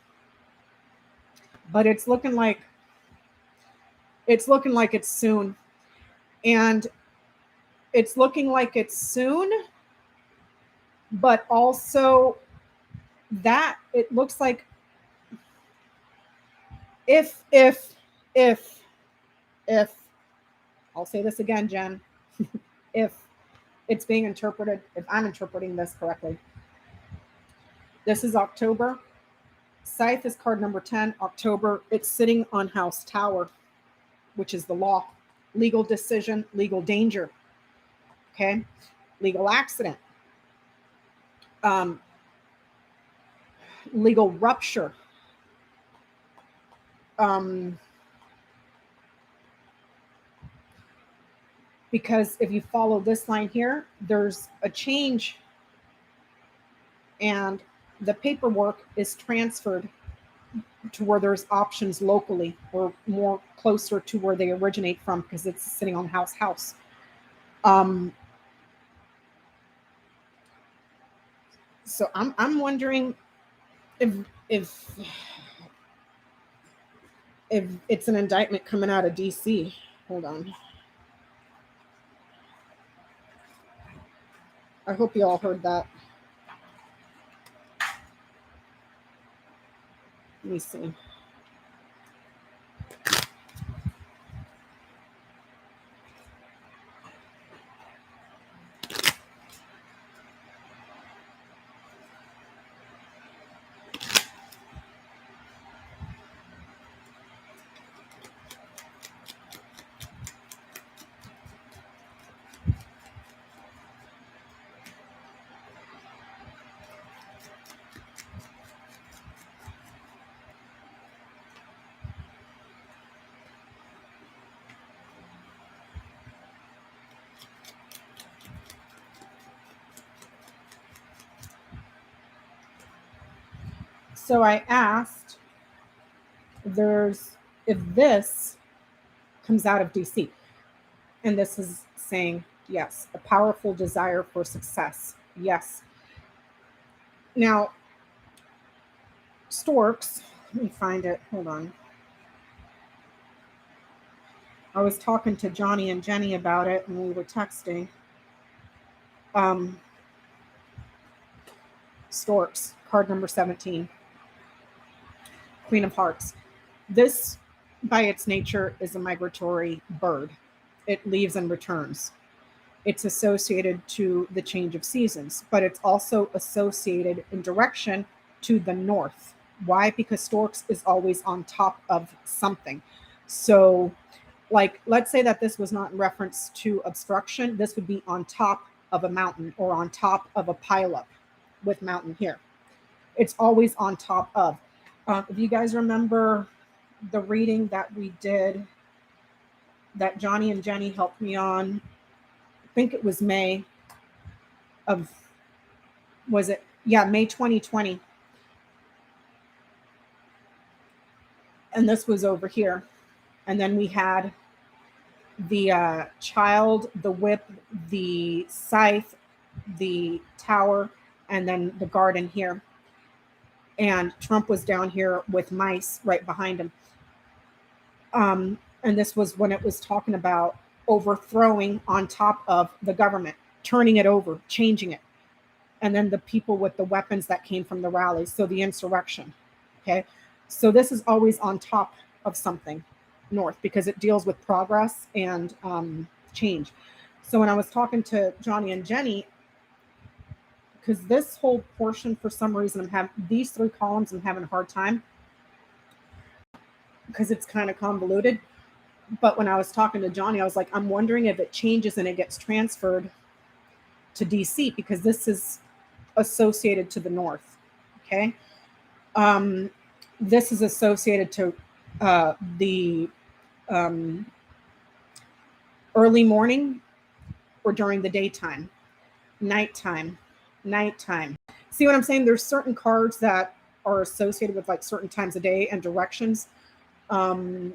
But it's looking like it's soon. And it's looking like it's soon, but also that it looks like if I'll say this again, Jen, if it's being interpreted, if I'm interpreting this correctly, this is October. Scythe is card number 10. October, it's sitting on House Tower, which is the law, legal decision, legal danger, okay, legal accident, legal rupture, because if you follow this line here, there's a change and the paperwork is transferred to where there's options locally or more closer to where they originate from because it's sitting on house. So I'm wondering if it's an indictment coming out of DC. Hold on. I hope you all heard that. Let me see. So I asked if this comes out of DC, and this is saying yes, a powerful desire for success. Yes. Now, storks, let me find it. Hold on. I was talking to Johnny and Jenny about it, and we were texting. Storks, card number 17. Queen of Hearts. This, by its nature, is a migratory bird. It leaves and returns. It's associated to the change of seasons, but it's also associated in direction to the north. Why? Because storks is always on top of something. So, like, let's say that this was not in reference to obstruction. This would be on top of a mountain or on top of a pileup with mountain here. It's always on top of. If you guys remember the reading that we did that Johnny and Jenny helped me on, I think it was May 2020. And this was over here. And then we had the child, the whip, the scythe, the tower, and then the garden here. And Trump was down here with mice right behind him. And this was when it was talking about overthrowing on top of the government, turning it over, changing it. And then the people with the weapons that came from the rallies. So the insurrection. Okay. So this is always on top of something north because it deals with progress and change. So when I was talking to Johnny and Jenny, because this whole portion, for some reason, I'm having these 3 columns, I'm having a hard time because it's kind of convoluted. But when I was talking to Johnny, I was like, I'm wondering if it changes and it gets transferred to DC because this is associated to the north. Okay. This is associated to the early morning or during the daytime, nighttime. See what I'm saying? There's certain cards that are associated with like certain times of day and directions. So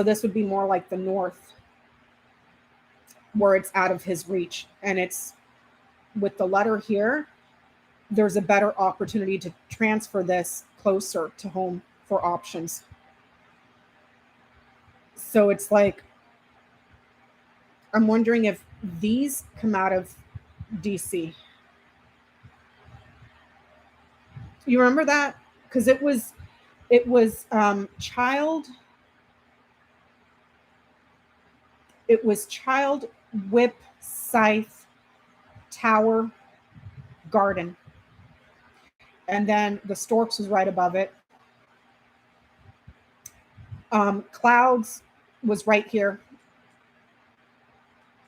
this would be more like the north where it's out of his reach. And it's with the letter here, there's a better opportunity to transfer this closer to home for options. So it's like I'm wondering if these come out of DC. You remember that? Because it was child. It was child, whip, scythe, tower, garden, and then the storks was right above it. Clouds was right here.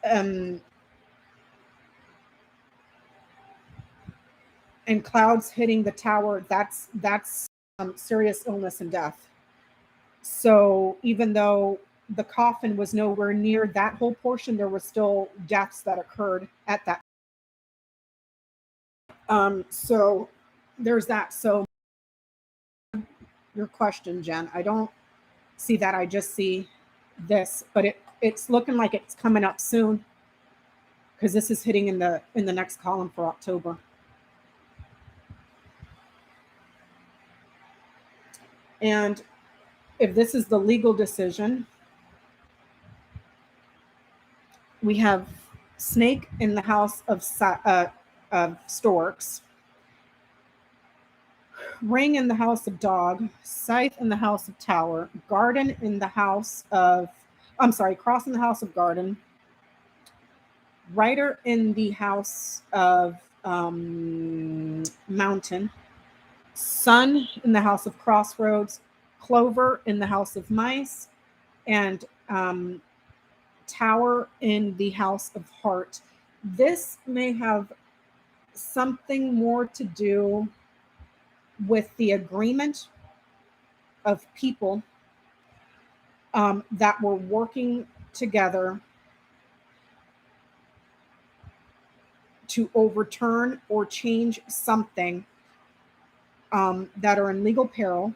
And clouds hitting the tower, that's serious illness and death. So even though the coffin was nowhere near that whole portion, there were still deaths that occurred at that. So there's that. So your question, Jen, I don't see that. I just see this, but it's looking like it's coming up soon, because this is hitting in the next column for October. And if this is the legal decision, we have snake in the house of storks, ring in the house of dog, scythe in the house of tower, garden in the house of, cross in the house of garden, rider in the house of mountain, sun in the house of crossroads, clover in the house of mice, and tower in the house of heart. This may have something more to do with the agreement of people that were working together to overturn or change something that are in legal peril,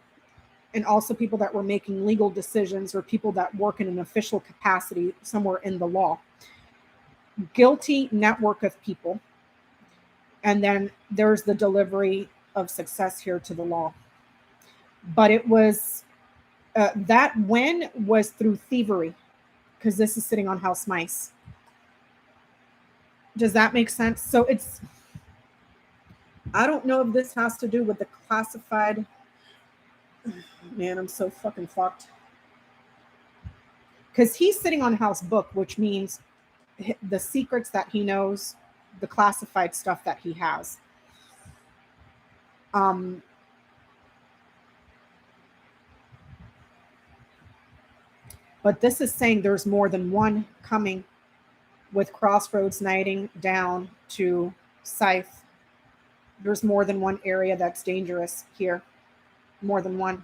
and also people that were making legal decisions, or people that work in an official capacity somewhere in the law. Guilty network of people. And then there's the delivery of success here to the law. But it was, that win was through thievery, because this is sitting on house mice. Does that make sense? So it's, I don't know if this has to do with the classified. Man, I'm so fucking fucked. Because he's sitting on house book, which means the secrets that he knows, the classified stuff that he has. But this is saying there's more than one coming, with crossroads knighting down to scythe. There's more than one area that's dangerous here. More than one.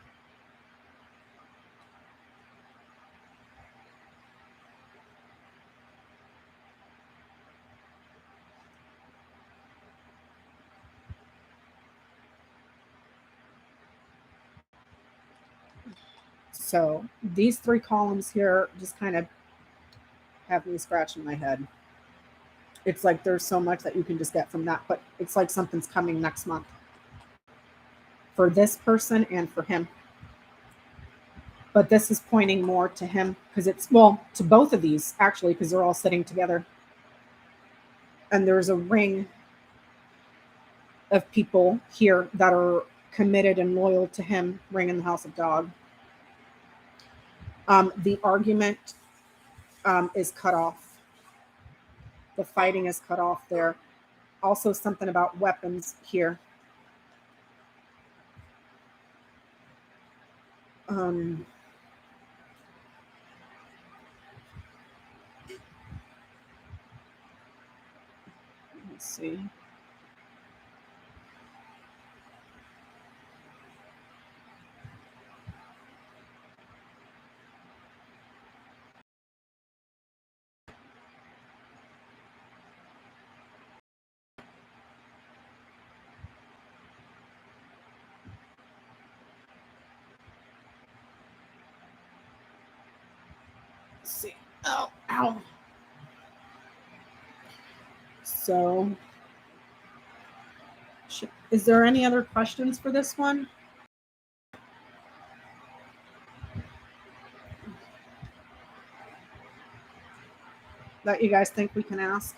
So these three columns here just kind of have me scratching my head. It's like there's so much that you can just get from that, but it's like something's coming next month for this person and for him. But this is pointing more to him, because it's, well, to both of these actually, because they're all sitting together. And there's a ring of people here that are committed and loyal to him, ring in the house of dog. The argument is cut off. The fighting is cut off there. Also something about weapons here. Let's see. See. Oh, ow. So, is there any other questions for this one? that you guys think we can ask?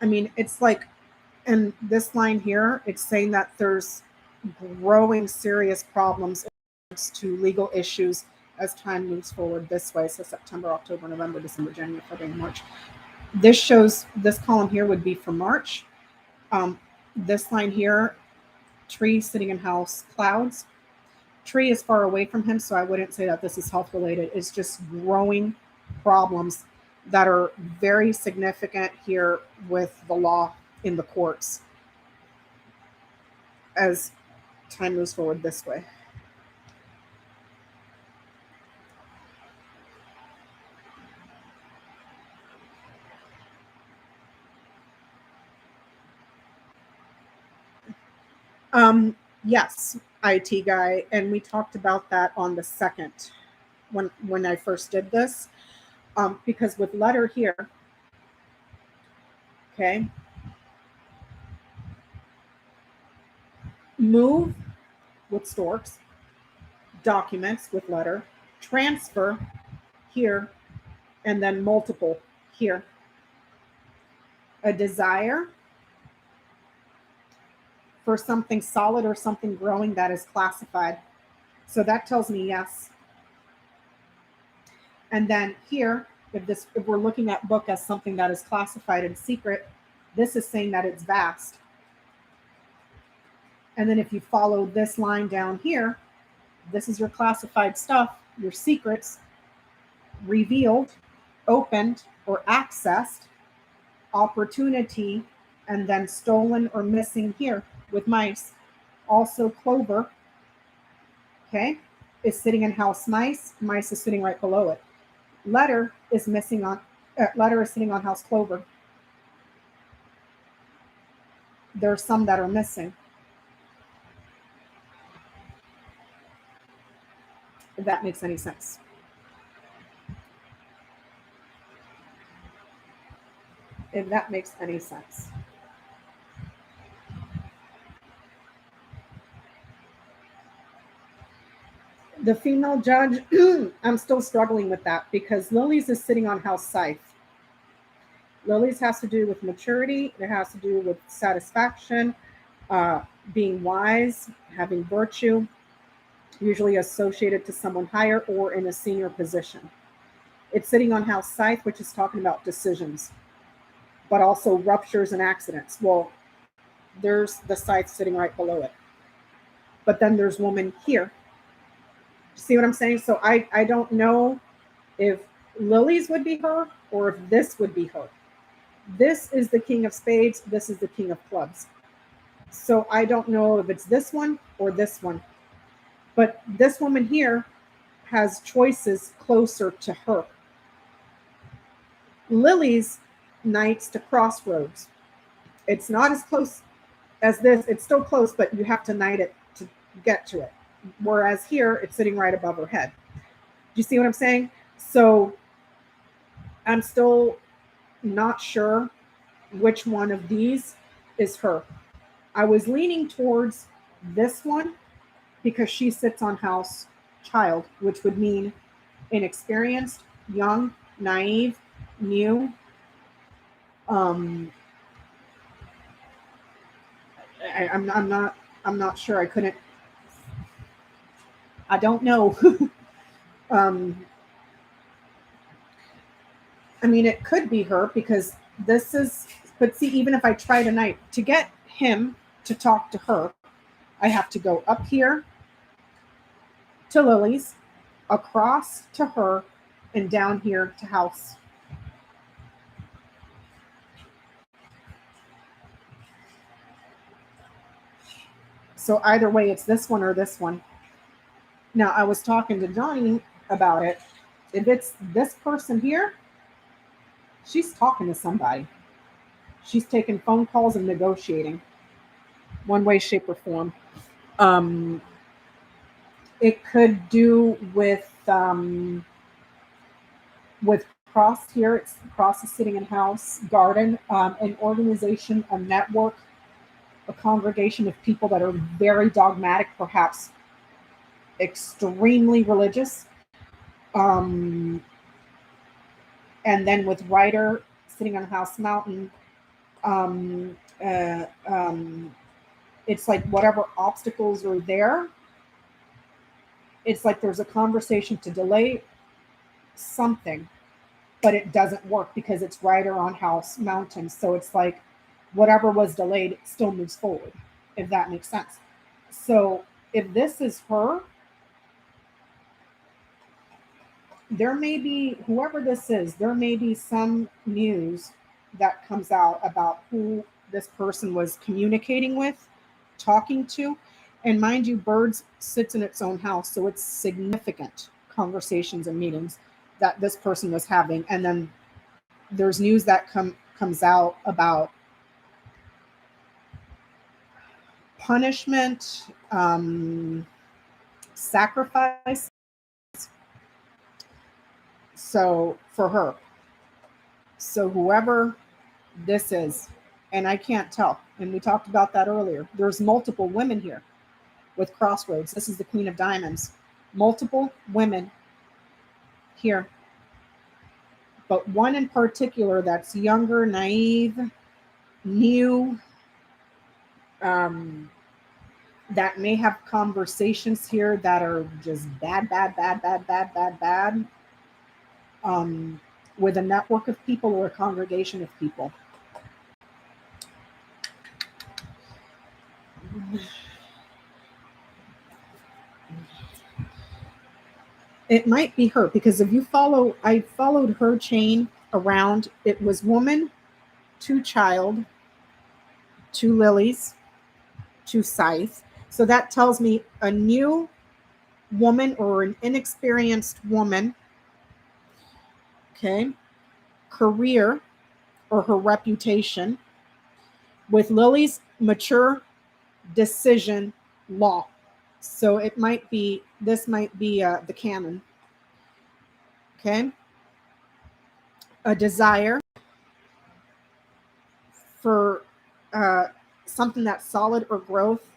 I mean, it's like, in this line here, it's saying that there's growing serious problems to legal issues as time moves forward this way. So September, October, November, December, January, February, March. This shows, this column here would be for March. This line here, tree sitting in house, clouds. Tree is far away from him, so I wouldn't say that this is health related. It's just growing problems that are very significant here with the law in the courts as time moves forward this way. Yes, IT guy, and we talked about that on the second when I first did this, because with letter here, okay, move with storks, documents with letter, transfer here, and then multiple here. A desire for something solid or something growing that is classified. So that tells me yes. And then here, if we're looking at book as something that is classified and secret, this is saying that it's vast. And then if you follow this line down here, this is your classified stuff, your secrets, revealed, opened, or accessed, opportunity, and then stolen or missing here with mice. Also clover, okay, is sitting in house mice. Mice is sitting right below it. Letter is sitting on house clover. There are some that are missing. If that makes any sense. If that makes any sense. The female judge, I'm still struggling with that because Lily's is sitting on house scythe. Lily's has to do with maturity. It has to do with satisfaction, being wise, having virtue, usually associated to someone higher or in a senior position. It's sitting on house scythe, which is talking about decisions, but also ruptures and accidents. Well, there's the scythe sitting right below it. But then there's woman here. See what I'm saying? So I don't know if Lily's would be her or if this would be her. This is the king of spades. This is the king of clubs. So I don't know if it's this one or this one. But this woman here has choices closer to her. Lily's knights to crossroads. It's not as close as this. It's still close, but you have to knight it to get to it. Whereas here, it's sitting right above her head. Do you see what I'm saying? So I'm still not sure which one of these is her. I was leaning towards this one because she sits on house child, which would mean inexperienced, young, naive, new. I'm not sure. I couldn't. I don't know. I mean, it could be her because this is, but see, even if I try tonight to get him to talk to her, I have to go up here to Lily's, across to her, and down here to house. So either way, it's this one or this one. Now, I was talking to Johnny about it. If it's this person here, she's talking to somebody. She's taking phone calls and negotiating, one way, shape, or form. It could do with Cross here, it's cross is sitting in house, garden, an organization, a network, a congregation of people that are very dogmatic, perhaps extremely religious. Um, and then with writer sitting on house mountain, um, uh, um, it's like whatever obstacles are there, it's like there's a conversation to delay something, but it doesn't work because it's writer on house mountain. So it's like whatever was delayed it still moves forward, if that makes sense. So if this is her, there may be, whoever this is, there may be some news that comes out about who this person was communicating with, talking to. And mind you, birds sits in its own house, so it's significant conversations and meetings that this person was having. And then there's news that comes out about punishment, sacrifice. So for her, so whoever this is, and I can't tell, and we talked about that earlier, there's multiple women here with crossroads. This is the Queen of Diamonds. Multiple women here, but one in particular that's younger, naive, new, that may have conversations here that are just bad, with a network of people or a congregation of people. It might be her, because if you follow, I followed her chain around. It was woman, to child, to lilies, to scythe. So that tells me a new woman or an inexperienced woman. Okay. Career or her reputation. With lilies, mature, decision, law. So it might be, this might be the canon. Okay. A desire for something that's solid or growth,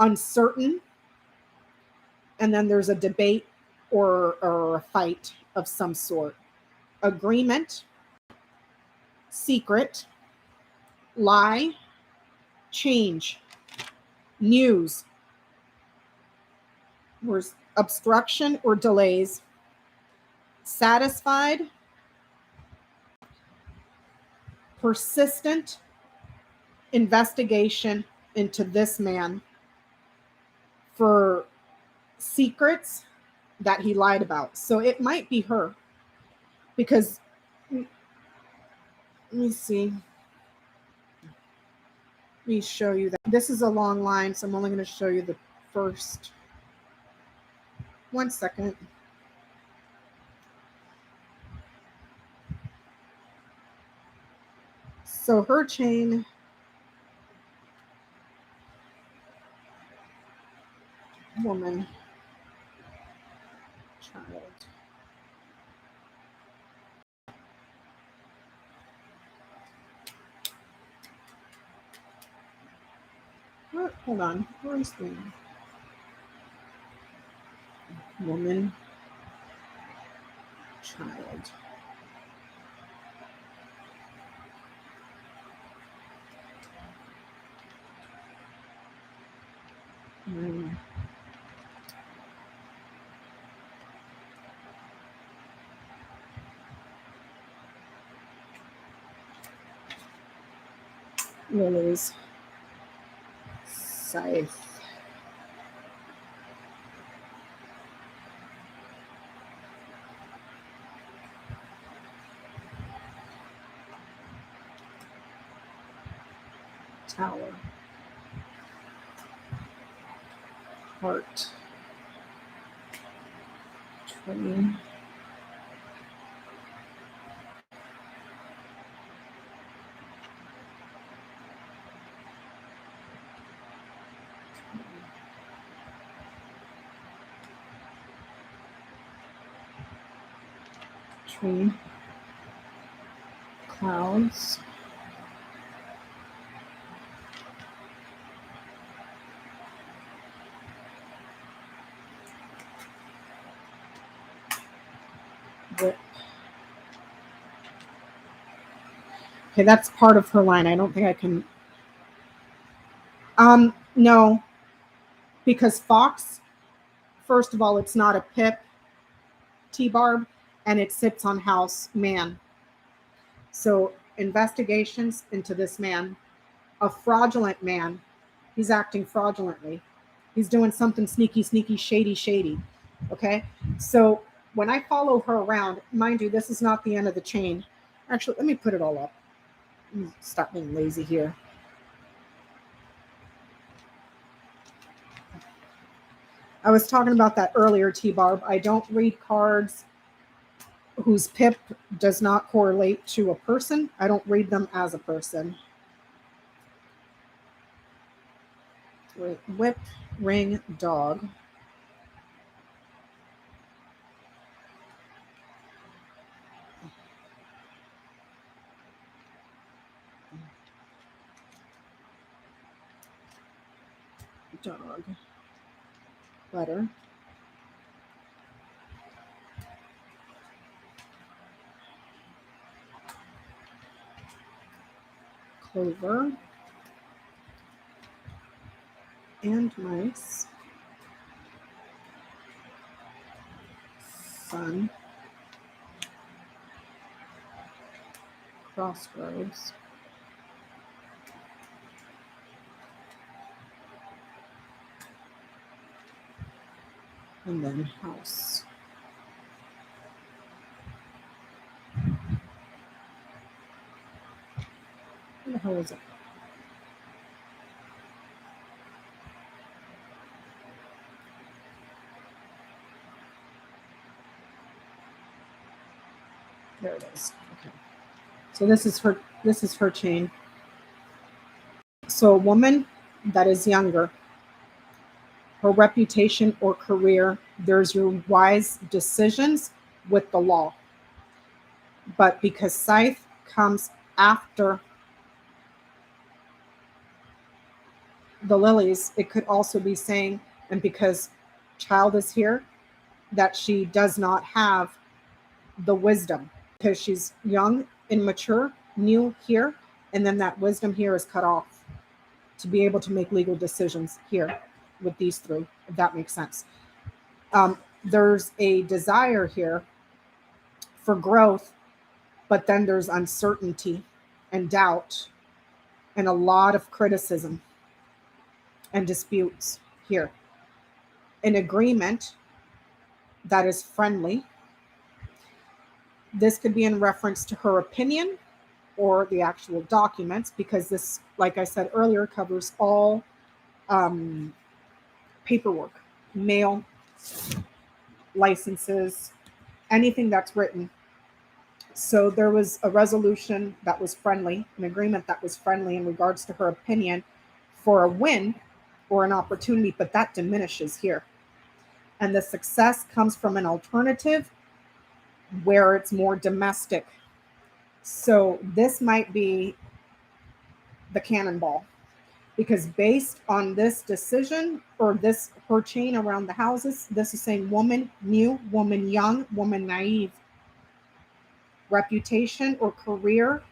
uncertain. And then there's a debate or a fight of some sort. Agreement, secret, lie, change, news, where's obstruction or delays, satisfied, persistent investigation into this man for secrets that he lied about. So it might be her, because let me see. Let me show you that. This is a long line, so I'm only going to show you the first. 1 second. So her chain, woman, child. What? Hold on. Where's the woman, child? Lilies, scythe. Tower. Heart. Tree. between clouds. Whip. Okay, that's part of her line. I don't think I can. No, because fox, first of all, it's not a pip T-barb, and it sits on house man. So investigations into this man, a fraudulent man. He's acting fraudulently. He's doing something sneaky, shady. Okay. So when I follow her around, mind you, this is not the end of the chain. Actually, let me put it all up. Stop being lazy here. I was talking about that earlier, T-barb. I don't read cards whose pip does not correlate to a person. I don't read them as a person. Whip, ring, dog. Dog. Letter. Clover. And mice. Sun. Crossroads. And then house. Where the hell is it? There it is. Okay. So this is her chain. So a woman that is younger, her reputation or career, there's your wise decisions with the law. But because Scythe comes after the lilies, it could also be saying, and because child is here, that she does not have the wisdom because she's young, immature, new here, and then that wisdom here is cut off to be able to make legal decisions here with these three, if that makes sense. There's a desire here for growth, but then there's uncertainty and doubt and a lot of criticism and disputes here. An agreement that is friendly. This could be in reference to her opinion or the actual documents, because this, like I said earlier, covers all paperwork, mail, licenses, anything that's written. So there was a resolution that was friendly, an agreement that was friendly in regards to her opinion for a win or an opportunity, but that diminishes here. And the success comes from an alternative where it's more domestic. So this might be the cannonball, because based on this decision or this her chain around the houses, this is saying woman new, woman young, woman naive. Reputation or career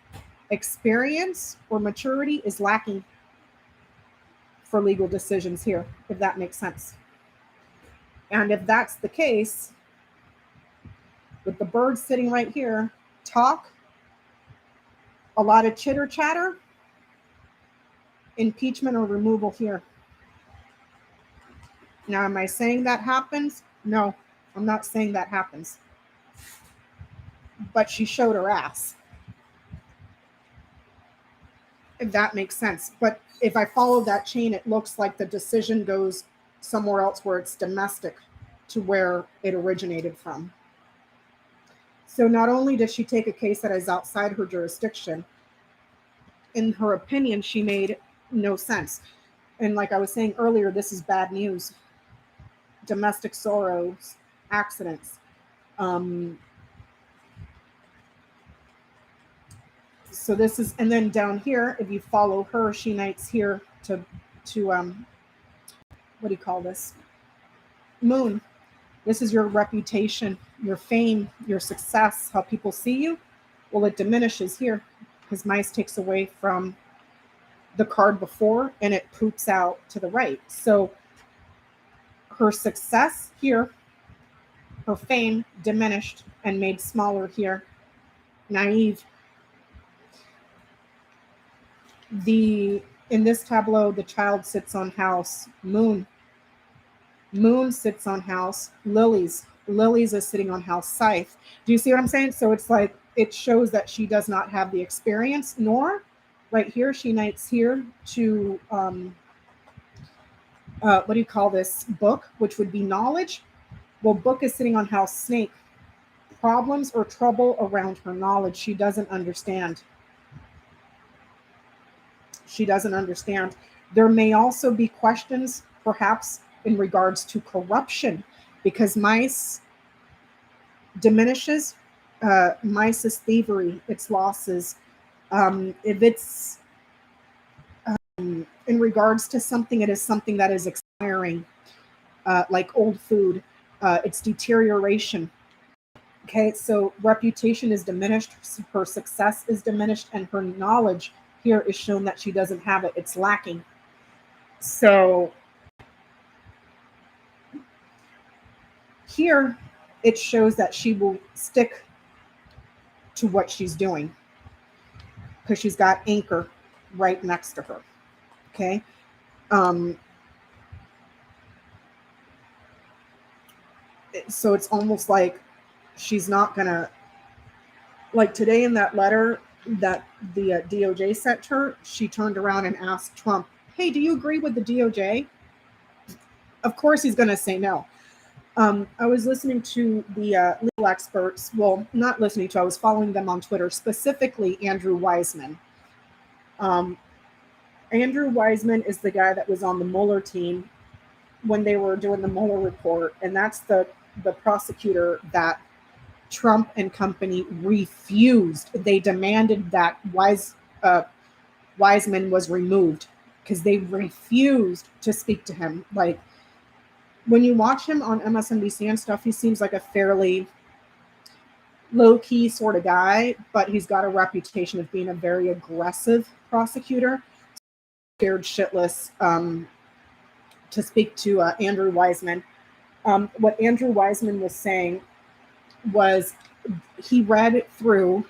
experience or maturity is lacking for legal decisions here, if that makes sense. And if that's the case, with the bird sitting right here, talk, a lot of chitter chatter, impeachment or removal here. Now, am I saying that happens? No, I'm not saying that happens. But she showed her ass, if that makes sense. But if I follow that chain, it looks like the decision goes somewhere else where it's domestic to where it originated from. So not only does she take a case that is outside her jurisdiction, in her opinion, she made no sense. And like I was saying earlier, this is bad news. Domestic sorrows, accidents, So this is, and then down here, if you follow her, she knights here to what do you call this? Moon. This is your reputation, your fame, your success, how people see you. Well, it diminishes here because mice takes away from the card before and it poops out to the right. So her success here, her fame diminished and made smaller here. Naive. In this tableau, the child sits on house. Moon. Moon sits on house. Lilies. Lilies is sitting on house. Scythe. Do you see what I'm saying? So it's like, it shows that she does not have the experience, nor right here, she knights here to, what do you call this? Book, which would be knowledge. Well, book is sitting on house snake. Problems or trouble around her knowledge. She doesn't understand. She doesn't understand. There may also be questions, perhaps, in regards to corruption, because mice diminishes. Mice is thievery, it's losses. If it's in regards to something, it is something that is expiring, like old food. It's deterioration. Okay, so reputation is diminished, her success is diminished, and her knowledge here is shown that she doesn't have it. It's lacking. So here it shows that she will stick to what she's doing because she's got anchor right next to her. Okay. So it's almost like she's not gonna, like today in that letter that the DOJ sent her, she turned around and asked Trump, hey, do you agree with the DOJ? Of course he's going to say no. I was listening to the legal experts. Well, not listening to, I was following them on Twitter, specifically Andrew Wiseman. Andrew Wiseman is the guy that was on the Mueller team when they were doing the Mueller report. And that's the prosecutor that Trump and company refused. They demanded that Wiseman was removed because they refused to speak to him. Like, when you watch him on MSNBC and stuff, he seems like a fairly low-key sort of guy, but he's got a reputation of being a very aggressive prosecutor. Scared shitless to speak to Andrew Wiseman. What Andrew Wiseman was saying was he read through,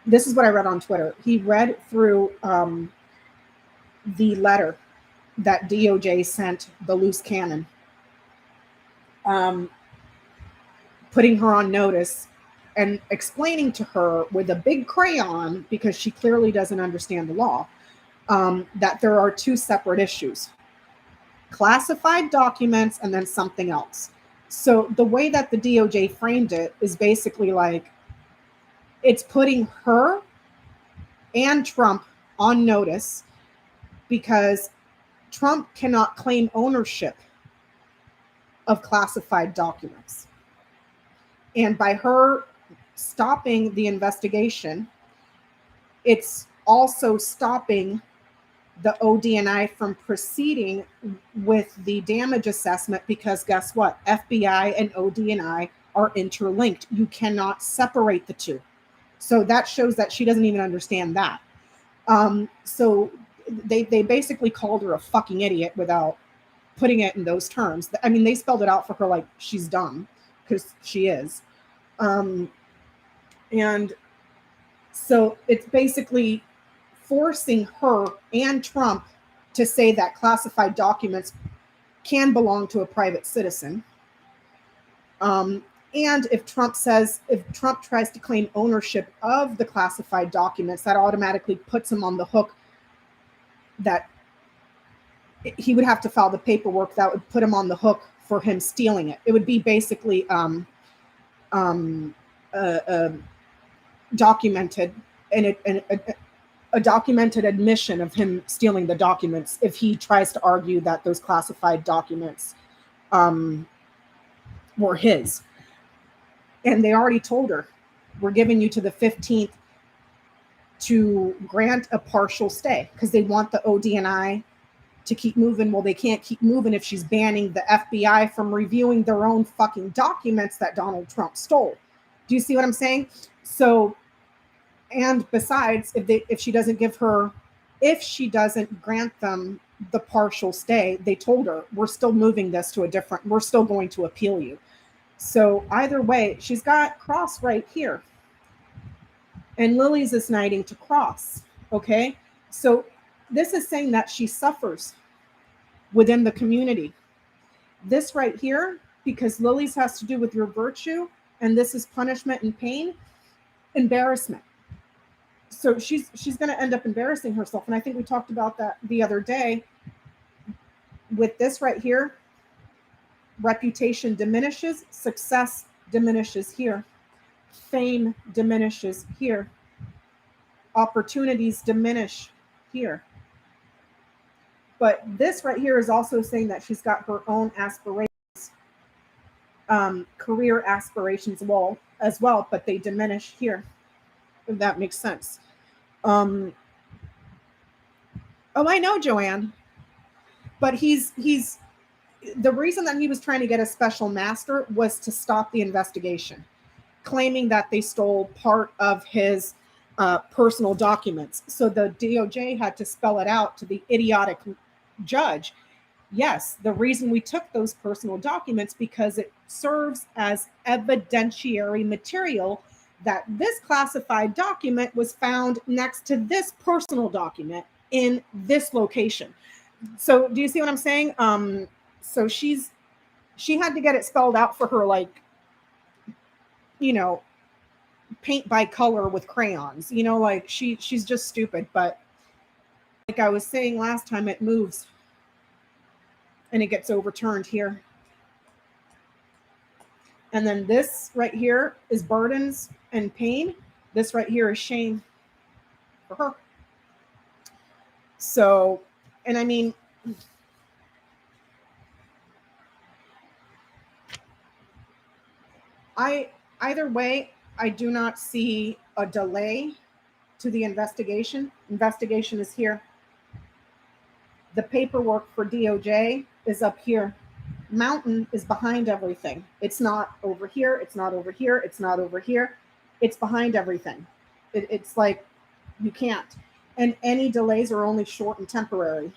this is what I read on Twitter. He read through the letter that DOJ sent the loose cannon, putting her on notice and explaining to her with a big crayon, because she clearly doesn't understand the law, that there are two separate issues: classified documents and then something else. So the way that the DOJ framed it is basically like it's putting her and Trump on notice because Trump cannot claim ownership of classified documents. And by her stopping the investigation, it's also stopping the ODNI from proceeding with the damage assessment, because guess what? FBI and ODNI are interlinked. You cannot separate the two. So that shows that she doesn't even understand that. So they basically called her a fucking idiot without putting it in those terms. I mean, they spelled it out for her like she's dumb, because she is. And so it's basically forcing her and Trump to say that classified documents can belong to a private citizen. And if Trump tries to claim ownership of the classified documents, that automatically puts him on the hook that he would have to file the paperwork that would put him on the hook for him stealing it. It would be basically documented, and a documented admission of him stealing the documents if he tries to argue that those classified documents were his. And they already told her, we're giving you to the 15th to grant a partial stay because they want the ODNI to keep moving. Well, they can't keep moving if she's banning the FBI from reviewing their own fucking documents that Donald Trump stole. Do you see what I'm saying? So, and besides, if she doesn't grant them the partial stay, they told her, we're still moving this to we're still going to appeal you. So either way, she's got cross right here. And Lily's is knighting to cross. Okay. So this is saying that she suffers within the community. This right here, because Lily's has to do with your virtue, and this is punishment and pain, embarrassment. So she's going to end up embarrassing herself. And I think we talked about that the other day with this right here. Reputation diminishes, success diminishes here, fame diminishes here, opportunities diminish here. But this right here is also saying that she's got her own aspirations, career aspirations as well, but they diminish here, if that makes sense. Oh, I know, Joanne. But he's the reason that he was trying to get a special master was to stop the investigation, claiming that they stole part of his personal documents. So the DOJ had to spell it out to the idiotic judge. Yes, the reason we took those personal documents because it serves as evidentiary material that this classified document was found next to this personal document in this location. So do you see what I'm saying? So she had to get it spelled out for her, like, paint by color with crayons, like she's just stupid. But like I was saying last time, it moves and it gets overturned here. And then this right here is burdens and pain. This right here is shame for her. So, and I mean, either way, I do not see a delay to the investigation. Investigation is here. The paperwork for DOJ is up here. Mountain is behind everything. It's not over here. It's not over here. It's not over here. It's behind everything. It's like you can't. And any delays are only short and temporary.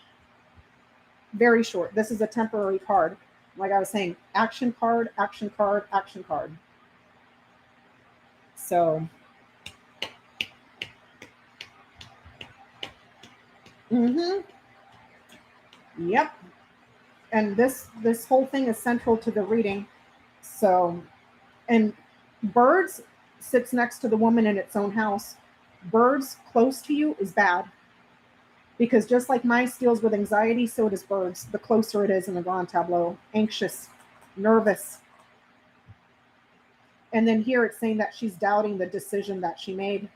Very short. This is a temporary card. Like I was saying, action card, action card, action card. So, yep. And this whole thing is central to the reading. So, and birds sits next to the woman in its own house. Birds close to you is bad. Because just like mice deals with anxiety, so does birds. The closer it is in the grand tableau. Anxious, nervous. And then here it's saying that she's doubting the decision that she made.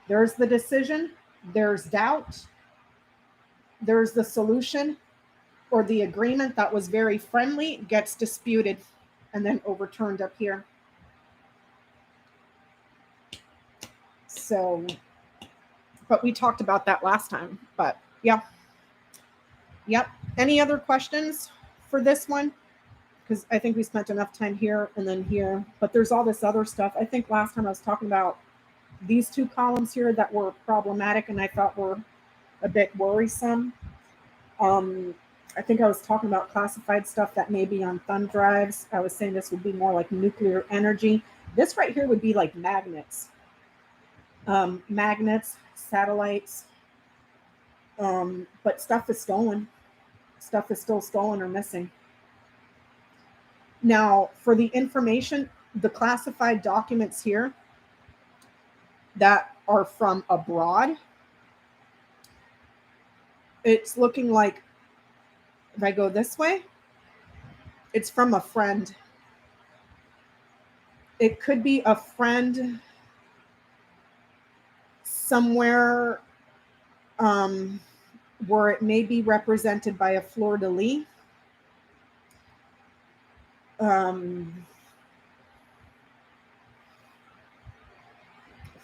There's the decision. There's doubt. There's the solution, or the agreement that was very friendly gets disputed and then overturned up here. So, but we talked about that last time. But yeah. Yep. Any other questions for this one? Because I think we spent enough time here and then here. But there's all this other stuff. I think last time I was talking about these two columns here that were problematic and I thought were a bit worrisome. I think I was talking about classified stuff that may be on thumb drives. I was saying this would be more like nuclear energy. This right here would be like magnets. Magnets, satellites. But stuff is stolen. Stuff is still stolen or missing. Now, for the information, the classified documents here that are from abroad, it's looking like, if I go this way, it's from a friend. It could be a friend somewhere where it may be represented by a fleur-de-lis.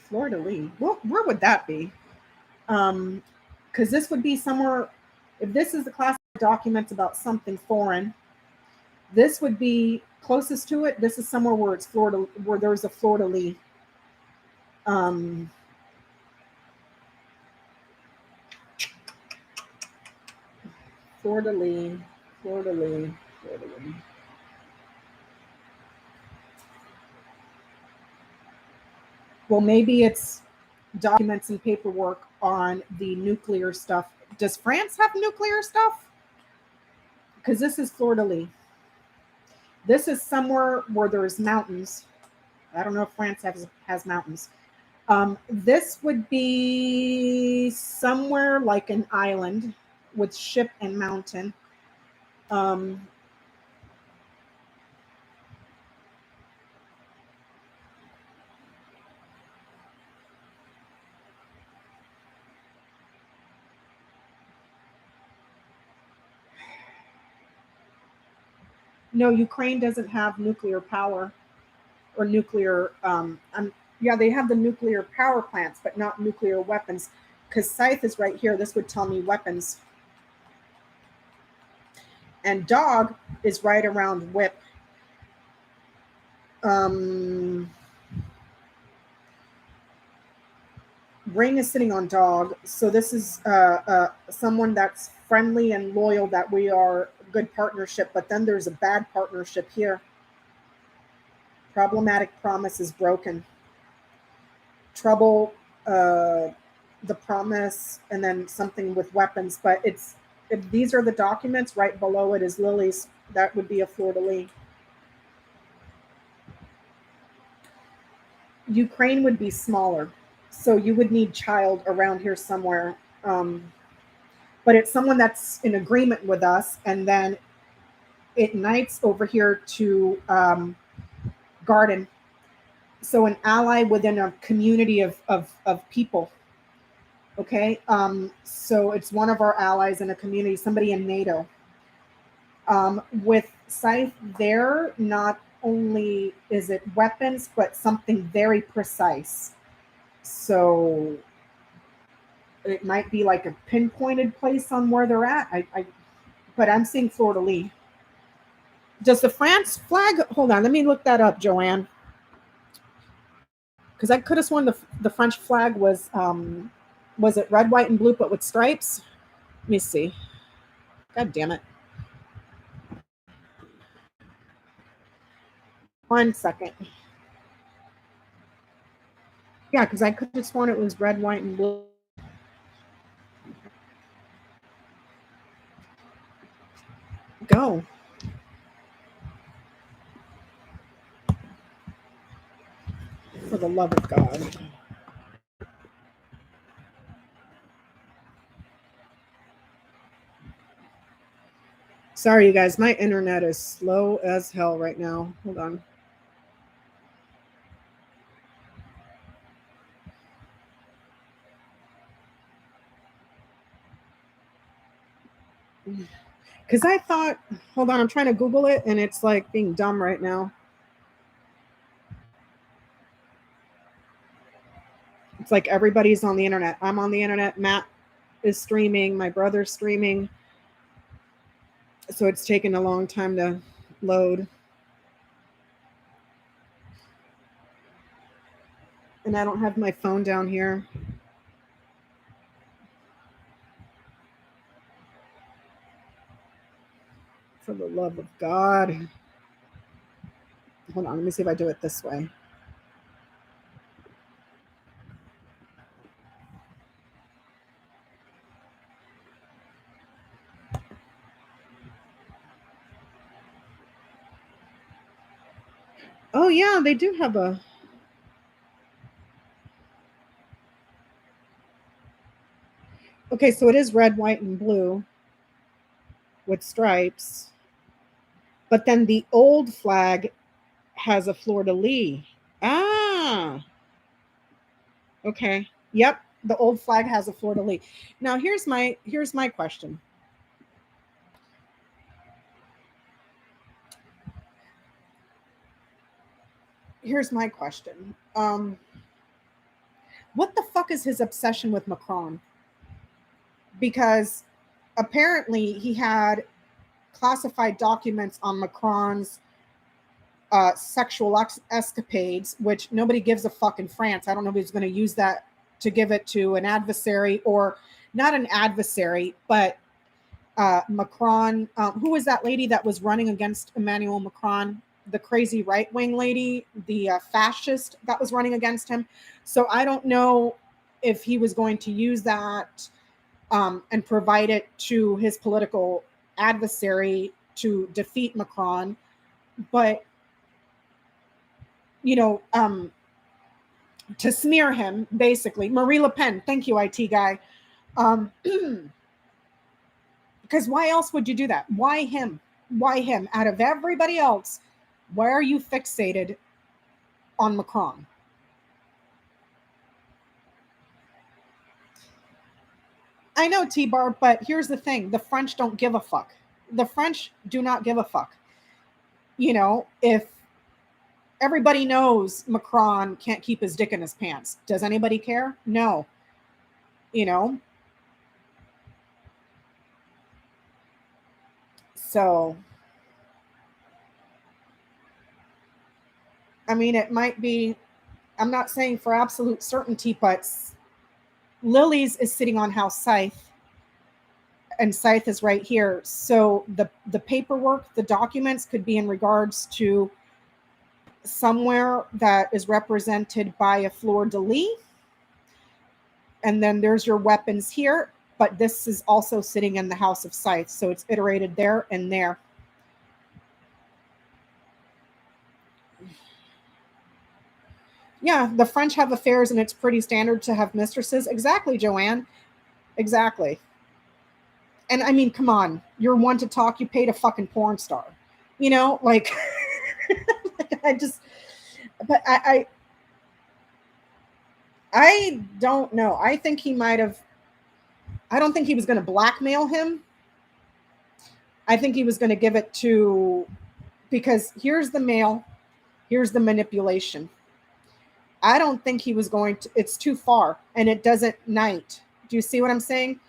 Fleur-de-lis. Well, where would that be? Because this would be somewhere, if this is the class of documents about something foreign, this would be closest to it. This is somewhere where it's Florida, where there's a fleur-de-lis. Fleur-de-lis, fleur-de-lis, fleur-de-lis. Well, maybe it's documents and paperwork on the nuclear stuff. Does France have nuclear stuff? Because this is fleur-de-lis. This is somewhere where there's mountains. I don't know if France has mountains. This would be somewhere like an island with ship and mountain. No, Ukraine doesn't have nuclear power or nuclear. Yeah, they have the nuclear power plants, but not nuclear weapons. Because scythe is right here. This would tell me weapons. And dog is right around whip. Ring is sitting on dog. So this is someone that's friendly and loyal, that we are good partnership. But then there's a bad partnership here. Problematic promise is broken. Trouble, the promise, and then something with weapons. But it's, if these are the documents, right below it is lilies. That would be a fleur-de-lis. Ukraine would be smaller. So you would need child around here somewhere. But it's someone that's in agreement with us. And then it knights over here to garden. So an ally within a community of people. Okay. So it's one of our allies in a community, somebody in NATO. With scythe there, not only is it weapons, but something very precise. So it might be like a pinpointed place on where they're at. But I'm seeing fleur-de-lis. Does the France flag? Hold on, let me look that up, Joanne. Because I could have sworn the French flag was it red, white, and blue, but with stripes? Let me see. God damn it. 1 second. Yeah, because I could have sworn it was red, white, and blue. Go. For the love of God. Sorry, you guys. My internet is slow as hell right now. Hold on. Because I thought, hold on, I'm trying to Google it, and it's like being dumb right now. It's like everybody's on the internet. I'm on the internet. Matt is streaming. My brother's streaming. So it's taken a long time to load. And I don't have my phone down here. For the love of God. Hold on, let me see if I do it this way. Oh, yeah, they do have a... Okay, so it is red, white, and blue with stripes. But then the old flag has a fleur-de-lis. Ah, okay. Yep, the old flag has a fleur-de-lis. Now here's my question. Here's my question. What the fuck is his obsession with Macron? Because apparently he had classified documents on Macron's sexual escapades, which nobody gives a fuck in France. I don't know if he's going to use that to give it to an adversary, or not an adversary, but Macron. Who was that lady that was running against Emmanuel Macron? The crazy right-wing lady, the fascist that was running against him. So I don't know if he was going to use that and provide it to his political adversary to defeat Macron. But, you know, to smear him, basically. Marie Le Pen, thank you, IT guy. Because why else would you do that? Why him? Why him? Out of everybody else, why are you fixated on Macron? I know, T-Bar, but here's the thing. The French don't give a fuck. The French do not give a fuck. You know, if everybody knows Macron can't keep his dick in his pants, does anybody care? No. You know? So, I mean, it might be, I'm not saying for absolute certainty, but Lily's is sitting on House Scythe, and Scythe is right here. So the paperwork, the documents could be in regards to somewhere that is represented by a fleur-de-lis. And then there's your weapons here, but this is also sitting in the House of Scythe. So it's iterated there and there. Yeah, the French have affairs and it's pretty standard to have mistresses. Exactly, Joanne. Exactly. And I mean, come on, you're one to talk, you paid a fucking porn star. You know, like, I just, but I don't know. I think he might have, I don't think he was going to blackmail him. I think he was going to give it to, because here's the mail, here's the manipulation. I don't think he was going to, it's too far and it doesn't night. Do you see what I'm saying?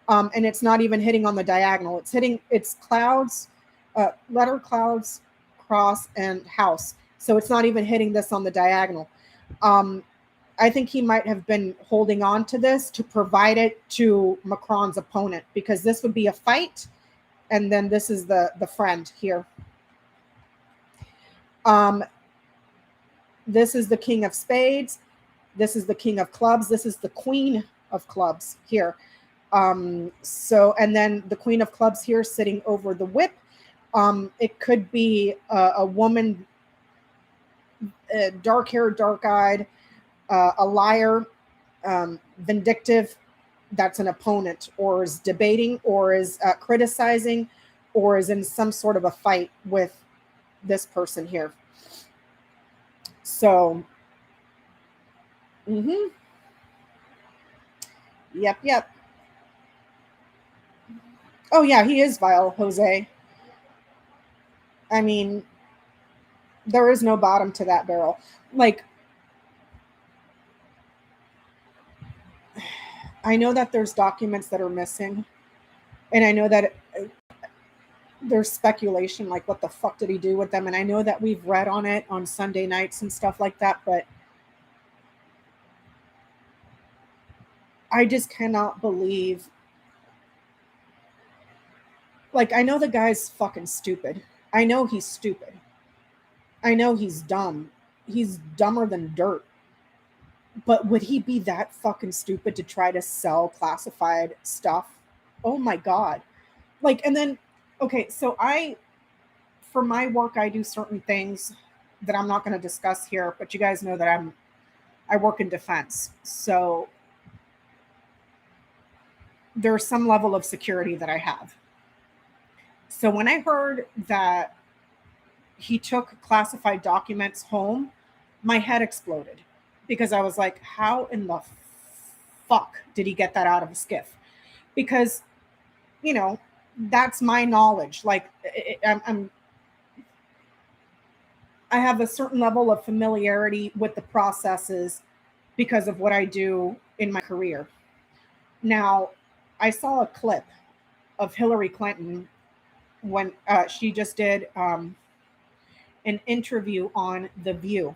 And it's not even hitting on the diagonal. It's hitting, it's clouds, letter, clouds, cross, and house. So it's not even hitting this on the diagonal. I think he might have been holding on to this to provide it to Macron's opponent, because this would be a fight. And then this is the friend here. This is the king of spades. This is the king of clubs. This is the queen of clubs here. So, and then the queen of clubs here sitting over the whip. It could be a woman, dark hair, dark eyed, a liar, vindictive. That's an opponent, or is debating, or is criticizing, or is in some sort of a fight with this person here. So, Yep. Oh, yeah, he is vile, Jose. I mean, there is no bottom to that barrel. Like, I know that there's documents that are missing, and I know that there's speculation, like, what the fuck did he do with them? And I know that we've read on it on Sunday nights and stuff like that, but I just cannot believe. Like, I know the guy's fucking stupid. I know he's stupid. I know he's dumb. He's dumber than dirt. But would he be that fucking stupid to try to sell classified stuff? Oh my God. Like, and then, okay, so for my work, I do certain things that I'm not going to discuss here, but you guys know that I work in defense. So there's some level of security that I have. So when I heard that he took classified documents home, my head exploded, because I was like, how in the fuck did he get that out of a skiff? Because, you know, that's my knowledge. Like, I have a certain level of familiarity with the processes because of what I do in my career. Now, I saw a clip of Hillary Clinton when she just did an interview on The View.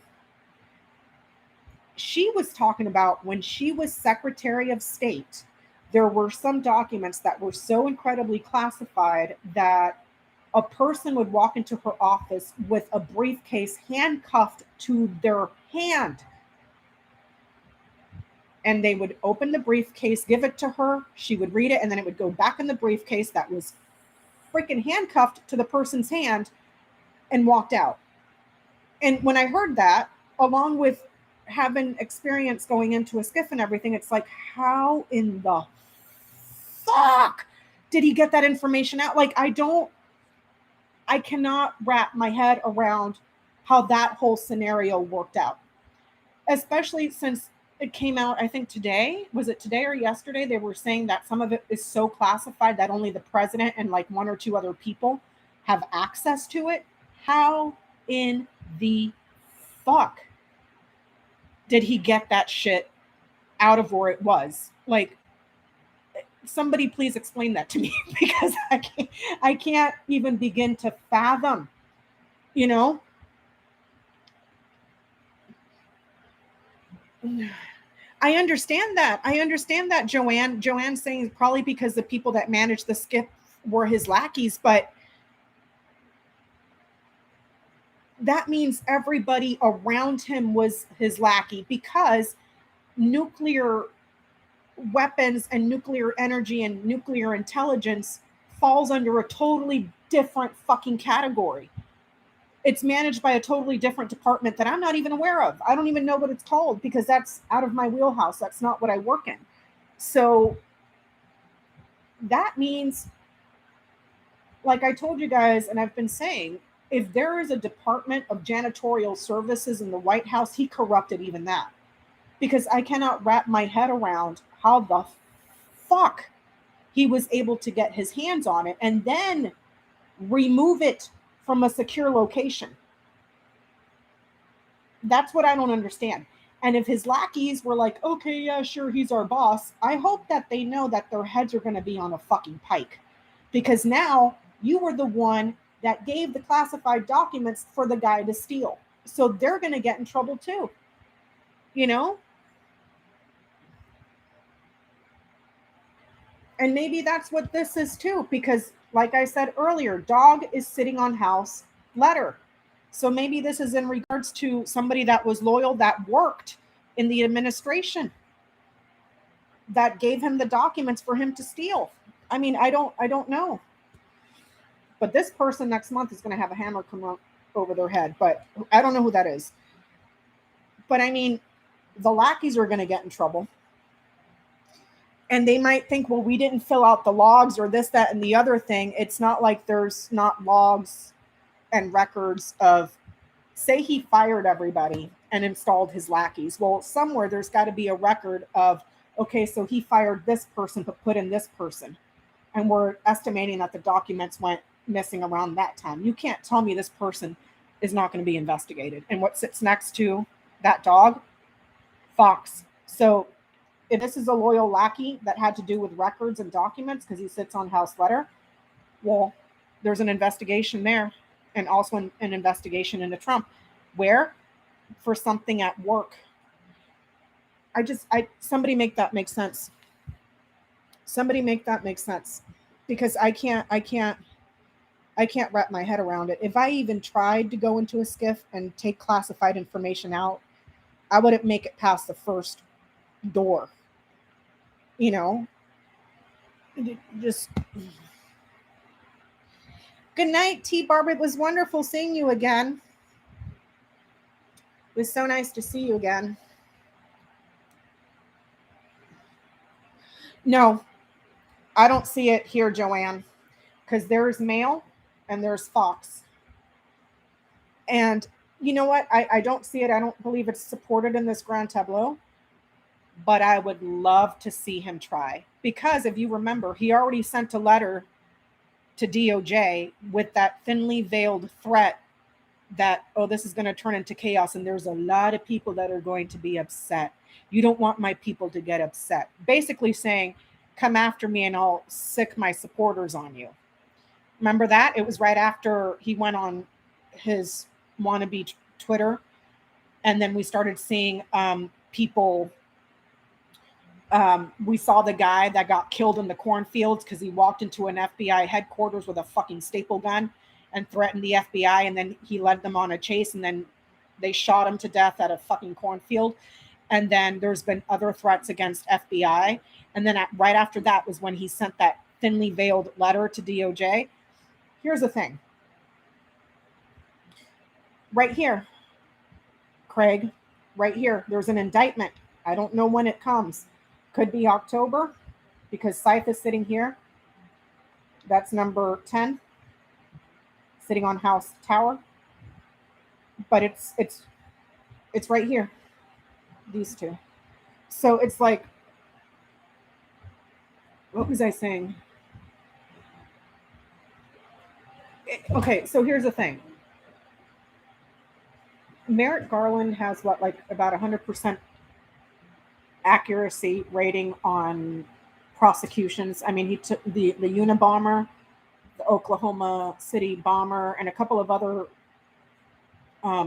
She was talking about when she was Secretary of State, there were some documents that were so incredibly classified that a person would walk into her office with a briefcase handcuffed to their hand. And they would open the briefcase, give it to her, she would read it, and then it would go back in the briefcase that was freaking handcuffed to the person's hand and walked out. And when I heard that, along with having experience going into a skiff and everything, it's like, how in the fuck did he get that information out? Like, I cannot wrap my head around how that whole scenario worked out, especially since it came out, I think today, was it today or yesterday? They were saying that some of it is so classified that only the president and like one or two other people have access to it. How in the fuck did he get that shit out of where it was? Like, somebody please explain that to me, because I can't even begin to fathom, you know? I understand that, Joanne. Joanne's saying probably because the people that managed the skiff were his lackeys, but that means everybody around him was his lackey, because nuclear weapons and nuclear energy and nuclear intelligence falls under a totally different fucking category. It's managed by a totally different department that I'm not even aware of. I don't even know what it's called, because that's out of my wheelhouse. That's not what I work in. So that means, like I told you guys, and I've been saying, if there is a Department of Janitorial Services in the White House, he corrupted even that. Because I cannot wrap my head around how the fuck he was able to get his hands on it and then remove it from a secure location. That's what I don't understand. And if his lackeys were like, okay, yeah, sure, he's our boss, I hope that they know that their heads are going to be on a fucking pike. Because now you were the one that gave the classified documents for the guy to steal. So they're going to get in trouble too. You know? And maybe that's what this is too, because like I said earlier, dog is sitting on house letter. So maybe this is in regards to somebody that was loyal, that worked in the administration, that gave him the documents for him to steal. I mean, I don't know. But this person next month is going to have a hammer come up over their head, but I don't know who that is. But I mean, the lackeys are going to get in trouble. And they might think, well, we didn't fill out the logs or this, that, and the other thing. It's not like there's not logs and records of, say he fired everybody and installed his lackeys. Well, somewhere there's got to be a record of, okay, so he fired this person but put in this person. And we're estimating that the documents went missing around that time. You can't tell me this person is not going to be investigated. And what sits next to that dog? Fox. So if this is a loyal lackey that had to do with records and documents because he sits on house letter, well, there's an investigation there, and also an investigation into Trump. Where? For something at work. Somebody make that make sense. Somebody make that make sense, because I can't wrap my head around it. If I even tried to go into a skiff and take classified information out, I wouldn't make it past the first door. You know, just good night, T. Barbara. It was wonderful seeing you again. It was so nice to see you again. No, I don't see it here, Joanne, because there's Mail and there's Fox. And you know what? I don't see it. I don't believe it's supported in this grand tableau. But I would love to see him try. Because if you remember, he already sent a letter to DOJ with that thinly veiled threat that, oh, this is going to turn into chaos and there's a lot of people that are going to be upset. You don't want my people to get upset. Basically saying, come after me and I'll sick my supporters on you. Remember that? It was right after he went on his wannabe Twitter. And then we started seeing people. We saw the guy that got killed in the cornfields because he walked into an FBI headquarters with a fucking staple gun and threatened the FBI. And then he led them on a chase and then they shot him to death at a fucking cornfield. And then there's been other threats against FBI. And then right after that was when he sent that thinly veiled letter to DOJ. Here's the thing. Right here, Craig, right here, there's an indictment. I don't know when it comes. Could be October because Scythe is sitting here. That's number 10, sitting on House Tower. But it's right here, these two. So it's like, what was I saying? Okay, so here's the thing. Merrick Garland has what, like about 100% accuracy rating on prosecutions. I mean, he took the Unabomber, the Oklahoma City bomber, and a couple of other, what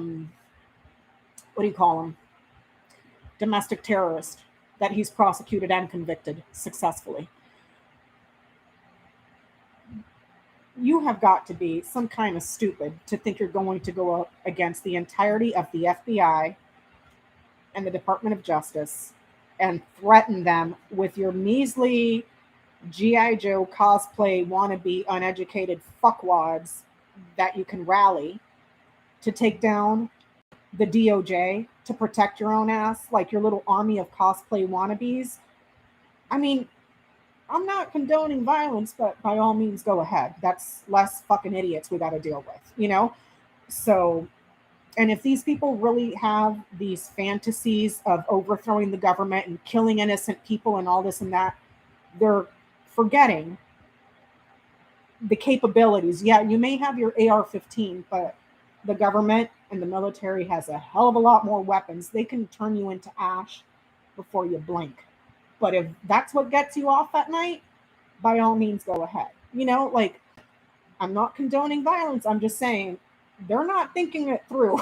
do you call them? Domestic terrorists that he's prosecuted and convicted successfully. You have got to be some kind of stupid to think you're going to go up against the entirety of the FBI and the Department of Justice and threaten them with your measly G.I. Joe cosplay wannabe uneducated fuckwads that you can rally to take down the DOJ to protect your own ass, like your little army of cosplay wannabes. I mean, I'm not condoning violence, but by all means, go ahead. That's less fucking idiots we got to deal with, you know? So, and if these people really have these fantasies of overthrowing the government and killing innocent people and all this and that, they're forgetting the capabilities. Yeah, you may have your AR-15, but the government and the military has a hell of a lot more weapons. They can turn you into ash before you blink. But if that's what gets you off at night, by all means, go ahead. You know, like, I'm not condoning violence. I'm just saying they're not thinking it through.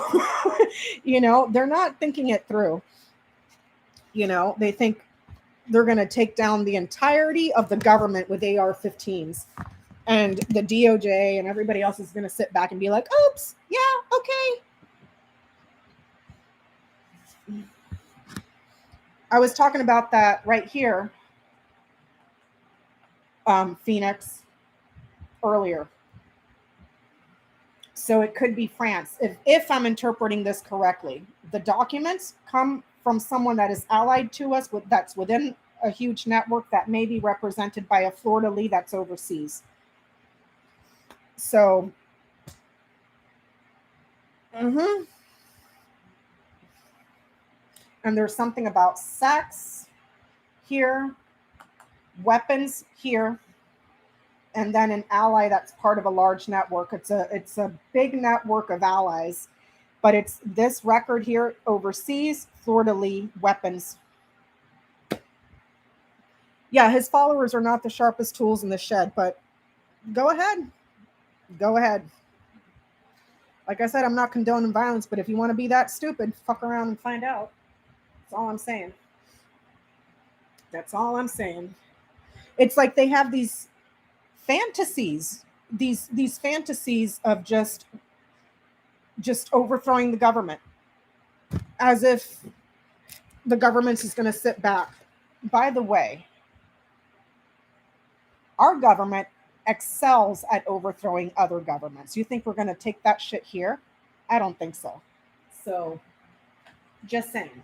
You know, they're not thinking it through. You know, they think they're going to take down the entirety of the government with AR-15s. And the DOJ and everybody else is going to sit back and be like, oops, yeah, okay. I was talking about that right here, Phoenix, earlier. So it could be France. If I'm interpreting this correctly, the documents come from someone that is allied to us, that's within a huge network that may be represented by a fleur-de-lis that's overseas. So, and there's something about sex here, weapons here, and then an ally that's part of a large network. It's a big network of allies, but it's this record here overseas, fleur-de-lis, weapons. Yeah, his followers are not the sharpest tools in the shed, but go ahead. Go ahead. Like I said, I'm not condoning violence, but if you want to be that stupid, fuck around and find out. That's all I'm saying. That's all I'm saying. It's like they have these fantasies, these fantasies of just overthrowing the government, as if the government is going to sit back. By the way, our government excels at overthrowing other governments. You think we're going to take that shit here? I don't think so. So, just saying.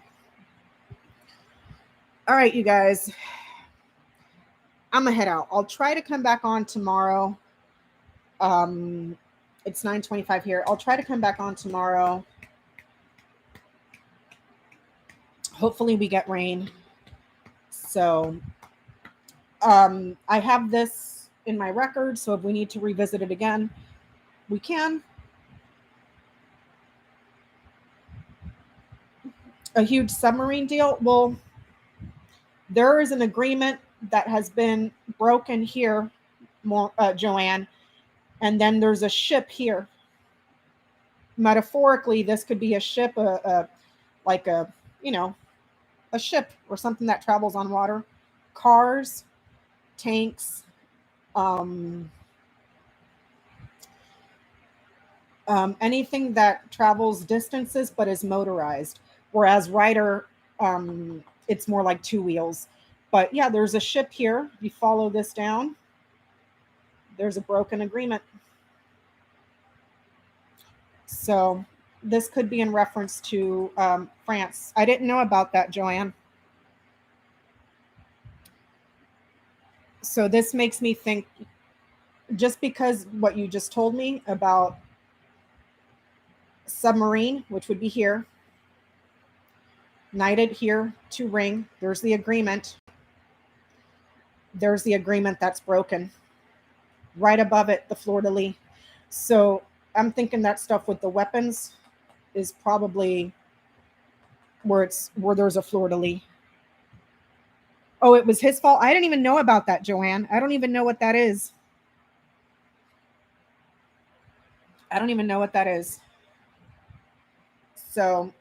All right, you guys. I'm going to head out. I'll try to come back on tomorrow. It's 9:25 here. I'll try to come back on tomorrow. Hopefully we get rain. So, I have this in my record, so if we need to revisit it again, we can. A huge submarine deal. Well, there is an agreement that has been broken here, Joanne, and then there's a ship here. Metaphorically, this could be a ship, like a, a ship or something that travels on water. Cars, tanks, anything that travels distances but is motorized. Whereas Rider, it's more like two wheels. But yeah, there's a ship here. If you follow this down, there's a broken agreement. So this could be in reference to France. I didn't know about that, Joanne. So this makes me think, just because what you just told me about submarine, which would be here, knighted here to ring, there's the agreement. There's the agreement that's broken. Right above it, the fleur-de-lis. So I'm thinking that stuff with the weapons is probably where there's a fleur-de-lis. Oh, it was his fault? I didn't even know about that, Joanne. I don't even know what that is. I don't even know what that is. So,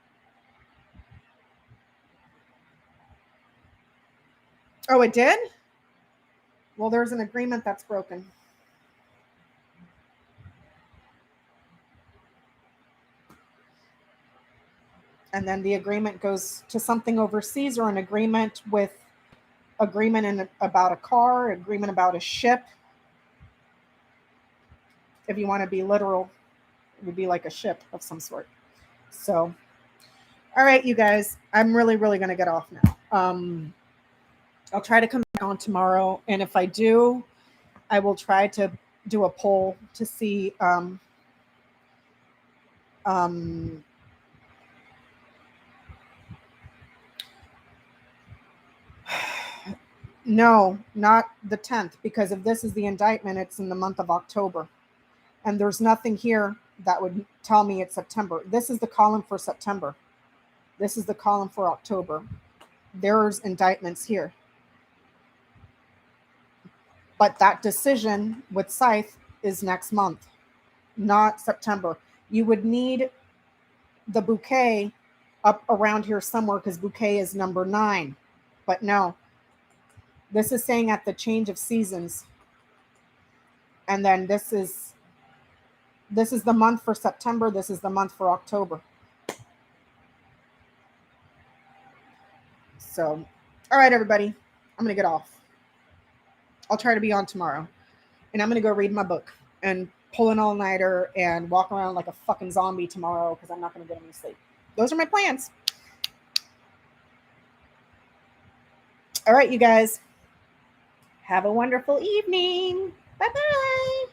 oh, it did? Well, there's an agreement that's broken. And then the agreement goes to something overseas, or an agreement about a car, agreement about a ship. If you want to be literal, it would be like a ship of some sort. So, all right, you guys, I'm really, really going to get off now. I'll try to come back on tomorrow. And if I do, I will try to do a poll to see no, not the 10th, because if this is the indictment, it's in the month of October. And there's nothing here that would tell me it's September. This is the column for September. This is the column for October. There's indictments here. But that decision with Scythe is next month, not September. You would need the bouquet up around here somewhere, because bouquet is number 9. But no, this is saying at the change of seasons. And then this is the month for September. This is the month for October. So, all right, everybody, I'm going to get off. I'll try to be on tomorrow. And I'm going to go read my book and pull an all-nighter and walk around like a fucking zombie tomorrow, because I'm not going to get any sleep. Those are my plans. All right, you guys. Have a wonderful evening. Bye-bye.